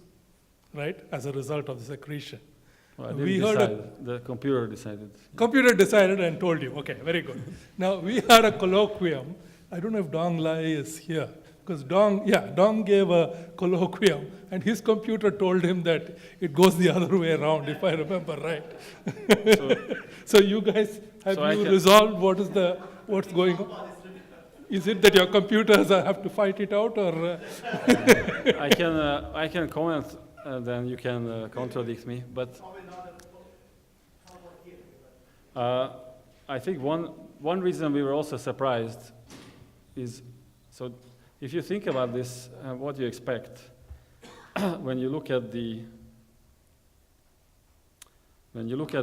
right, as a result of this accretion. Well, I didn't We heard decide. The computer decided. Computer decided and told you. Okay, very good. Now, we had a colloquium. I don't know if Dong Lai is here, because Dong gave a colloquium, and his computer told him that it goes the other way around, if I remember right. So you guys, have you resolved what's going on? Is it that your computers have to fight it out, or? I can comment, then you can contradict me. But I think one reason we were also surprised is, so if you think about this, what you expect when you look at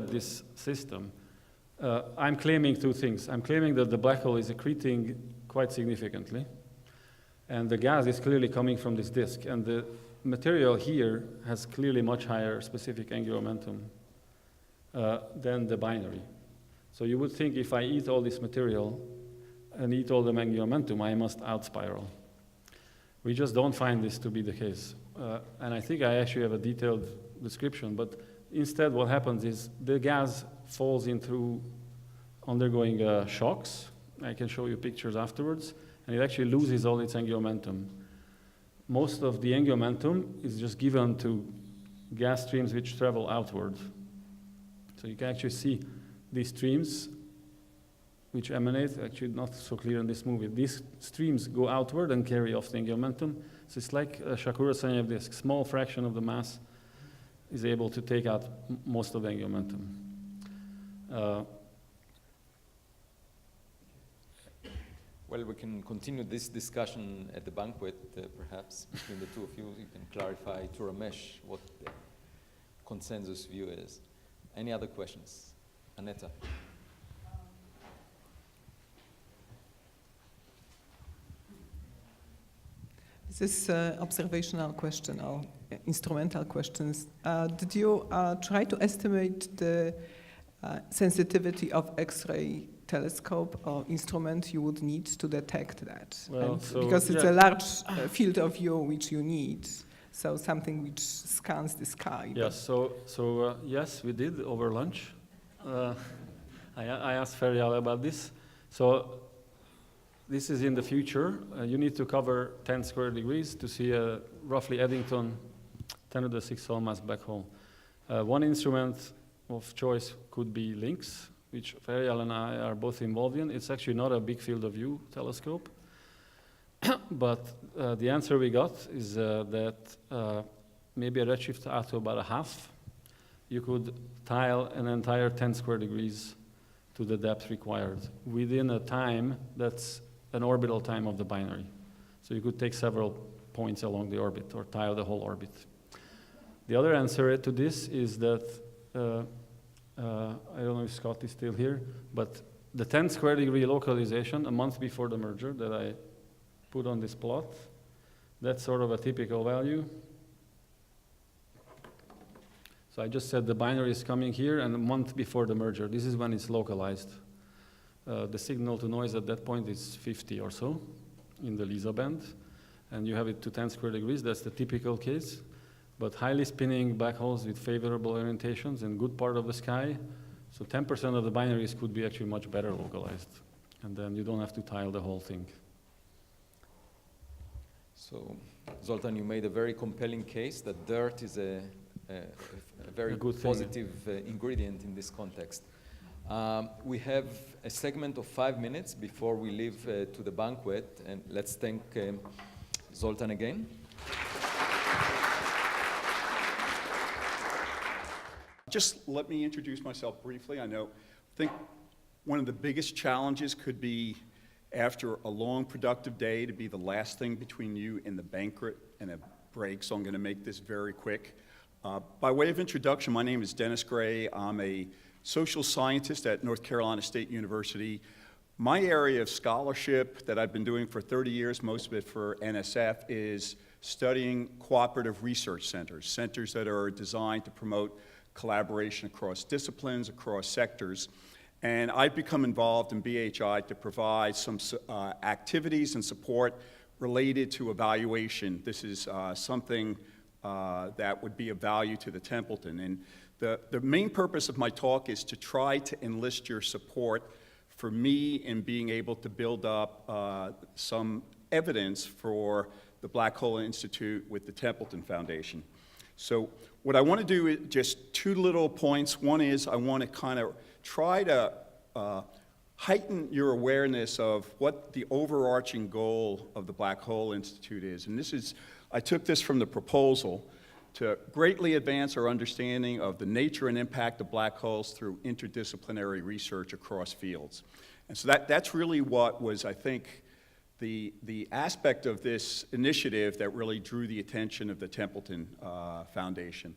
this system. I'm claiming two things. I'm claiming that the black hole is accreting quite significantly, and the gas is clearly coming from this disk, and the material here has clearly much higher specific angular momentum than the binary. So you would think if I eat all this material and eat all the angular momentum, I must out-spiral. We just don't find this to be the case. And I think I actually have a detailed description, but instead what happens is the gas falls in through undergoing shocks. I can show you pictures afterwards, and it actually loses all its angular momentum. Most of the angular momentum is just given to gas streams which travel outward. So you can actually see these streams which emanate, actually not so clear in this movie. These streams go outward and carry off the angular momentum. So it's like a Shakura-Senyev disk. Small fraction of the mass is able to take out most of the angular momentum. Well, we can continue this discussion at the banquet, perhaps, between the two of you. You can clarify to Ramesh what the consensus view is. Any other questions? Aneta. This observational question or instrumental questions. Did you try to estimate the sensitivity of X-ray telescope or instrument you would need to detect that? Well, because it's a large field of view which you need, so something which scans the sky. Yes, yes, we did over lunch. I asked Ferial about this. So this is in the future. You need to cover 10 square degrees to see a roughly Eddington 10 to the 6 solar mass black hole. One instrument of choice could be LINX, which Ferial and I are both involved in. It's actually not a big field of view telescope, but the answer we got is that maybe a redshift out to about a half, you could tile an entire 10 square degrees to the depth required within a time that's an orbital time of the binary. So you could take several points along the orbit or tile the whole orbit. The other answer to this is that, I don't know if Scott is still here, but the 10 square degree localization a month before the merger that I put on this plot, that's sort of a typical value. So I just said the binary is coming here, and a month before the merger, this is when it's localized. The signal to noise at that point is 50 or so in the LISA band, and you have it to 10 square degrees. That's the typical case. But highly spinning black holes with favorable orientations and good part of the sky, so 10% of the binaries could be actually much better localized, and then you don't have to tile the whole thing. So, Zoltan, you made a very compelling case that dirt is a very good positive ingredient in this context. We have a segment of 5 minutes before we leave to the banquet, and let's thank Zoltan again. Just let me introduce myself briefly. I think one of the biggest challenges could be after a long productive day to be the last thing between you and the banquet and a break, so I'm going to make this very quick. By way of introduction, my name is Dennis Gray. I'm a social scientist at North Carolina State University. My area of scholarship that I've been doing for 30 years, most of it for NSF, is studying cooperative research centers, centers that are designed to promote collaboration across disciplines, across sectors. And I've become involved in BHI to provide some activities and support related to evaluation. This is something that would be of value to the Templeton. And the main purpose of my talk is to try to enlist your support for me in being able to build up some evidence for the Black Hole Institute with the Templeton Foundation. So what I want to do is just two little points. One is I want to kind of try to heighten your awareness of what the overarching goal of the Black Hole Institute is. And this is, I took this from the proposal, to greatly advance our understanding of the nature and impact of black holes through interdisciplinary research across fields. And so that's really what was, I think, the aspect of this initiative that really drew the attention of the Templeton Foundation.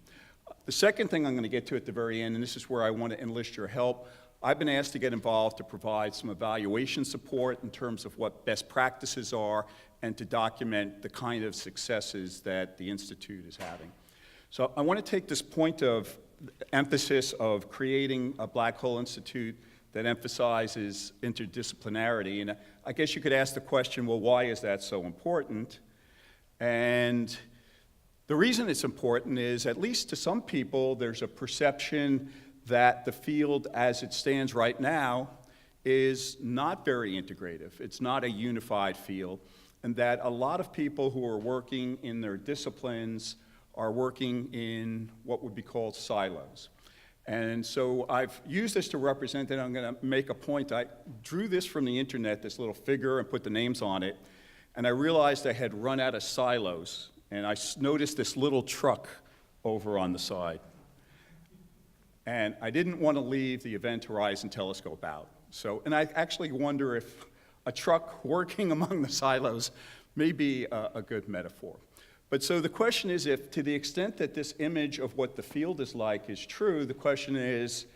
The second thing I'm going to get to at the very end, and this is where I want to enlist your help, I've been asked to get involved to provide some evaluation support in terms of what best practices are and to document the kind of successes that the Institute is having. So I want to take this point of emphasis of creating a Black Hole Institute that emphasizes interdisciplinarity. And I guess you could ask the question, well, why is that so important? And the reason it's important is, at least to some people, there's a perception that the field as it stands right now is not very integrative. It's not a unified field, and that a lot of people who are working in their disciplines are working in what would be called silos. And so I've used this to represent that. I'm going to make a point. I drew this from the internet, this little figure, and put the names on it, and I realized I had run out of silos, and I noticed this little truck over on the side. And I didn't want to leave the Event Horizon Telescope out. So, and I actually wonder if a truck working among the silos may be a good metaphor. But so the question is, if to the extent that this image of what the field is like is true, the question is,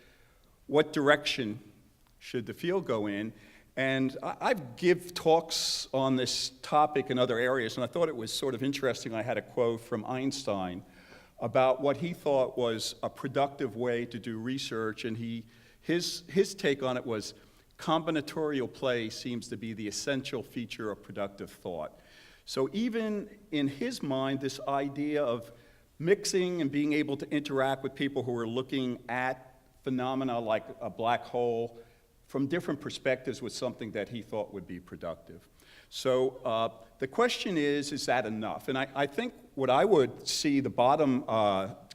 what direction should the field go in? And I've give talks on this topic in other areas, and I thought it was sort of interesting. I had a quote from Einstein about what he thought was a productive way to do research, and his take on it was combinatorial play seems to be the essential feature of productive thought. So even in his mind, this idea of mixing and being able to interact with people who are looking at phenomena like a black hole from different perspectives was something that he thought would be productive. So the question is that enough? And I think what I would see the bottom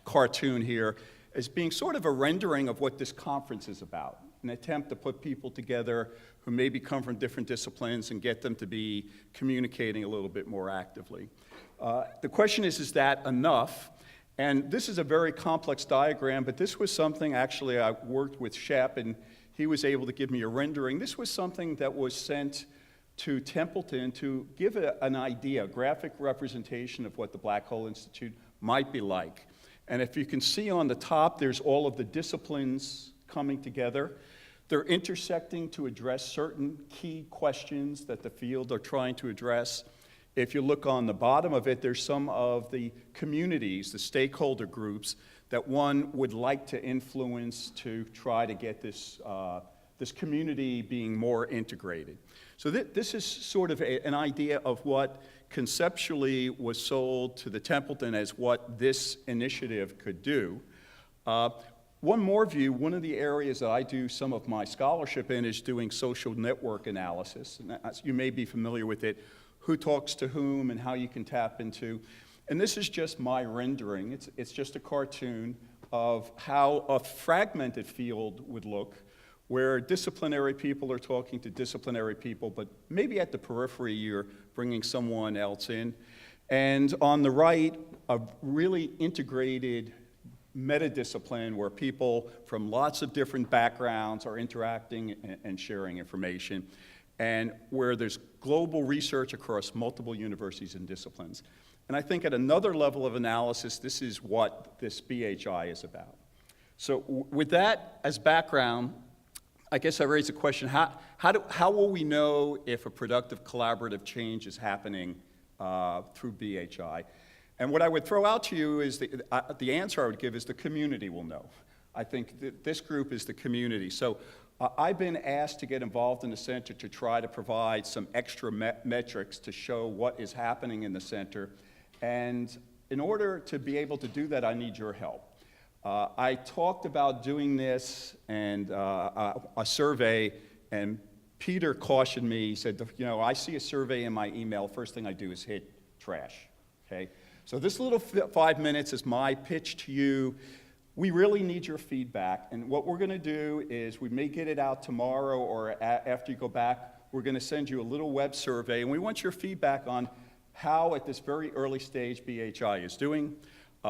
cartoon here as being sort of a rendering of what this conference is about, an attempt to put people together who maybe come from different disciplines and get them to be communicating a little bit more actively. The question is that enough? And this is a very complex diagram, but this was something actually I worked with Shep, and he was able to give me a rendering. This was something that was sent to Templeton to give an idea, a graphic representation of what the Black Hole Institute might be like. And if you can see on the top, there's all of the disciplines coming together. They're intersecting to address certain key questions that the field are trying to address. If you look on the bottom of it, there's some of the communities, the stakeholder groups, that one would like to influence to try to get this, this community being more integrated. So this is sort of an idea of what conceptually was sold to the Templeton as what this initiative could do. One more view, one of the areas that I do some of my scholarship in is doing social network analysis. And you may be familiar with it, who talks to whom and how you can tap into. And this is just my rendering. It's just a cartoon of how a fragmented field would look, where disciplinary people are talking to disciplinary people, but maybe at the periphery you're bringing someone else in. And on the right, a really integrated meta-discipline where people from lots of different backgrounds are interacting and sharing information, and where there's global research across multiple universities and disciplines. And I think at another level of analysis, this is what this BHI is about. So with that as background, I guess I raise the question, how will we know if a productive collaborative change is happening through BHI? And what I would throw out to you is the answer I would give is the community will know. I think that this group is the community. So I've been asked to get involved in the center to try to provide some extra metrics to show what is happening in the center. And in order to be able to do that, I need your help. I talked about doing this and a survey, and Peter cautioned me. He said, you know, I see a survey in my email, first thing I do is hit trash, okay? So this little 5 minutes is my pitch to you. We really need your feedback, and what we're gonna do is we may get it out tomorrow or after you go back, we're gonna send you a little web survey, and we want your feedback on how at this very early stage BHI is doing,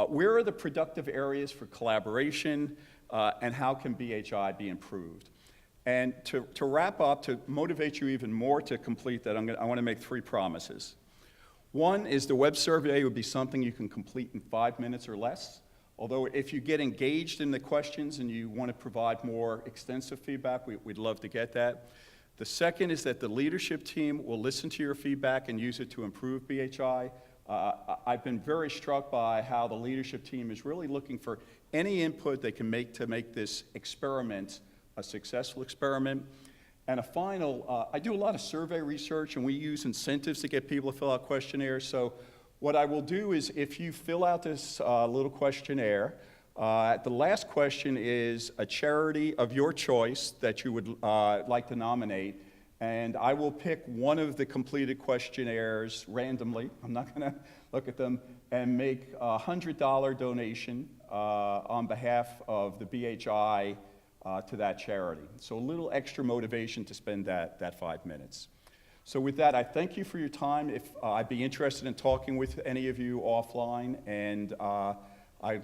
where are the productive areas for collaboration, and how can BHI be improved. And to wrap up, to motivate you even more to complete that, I wanna make 3 promises. One is the web survey would be something you can complete in 5 minutes or less. Although if you get engaged in the questions and you want to provide more extensive feedback, we'd love to get that. The second is that the leadership team will listen to your feedback and use it to improve BHI. I've been very struck by how the leadership team is really looking for any input they can make to make this experiment a successful experiment. And a final, I do a lot of survey research, and we use incentives to get people to fill out questionnaires. So what I will do is, if you fill out this little questionnaire, the last question is a charity of your choice that you would like to nominate, and I will pick one of the completed questionnaires randomly. I'm not going to look at them, and make a $100 donation on behalf of the BHI to that charity. So a little extra motivation to spend that 5 minutes. So with that, I thank you for your time. If I'd be interested in talking with any of you offline, and I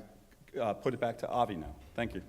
put it back to Avi now. Thank you.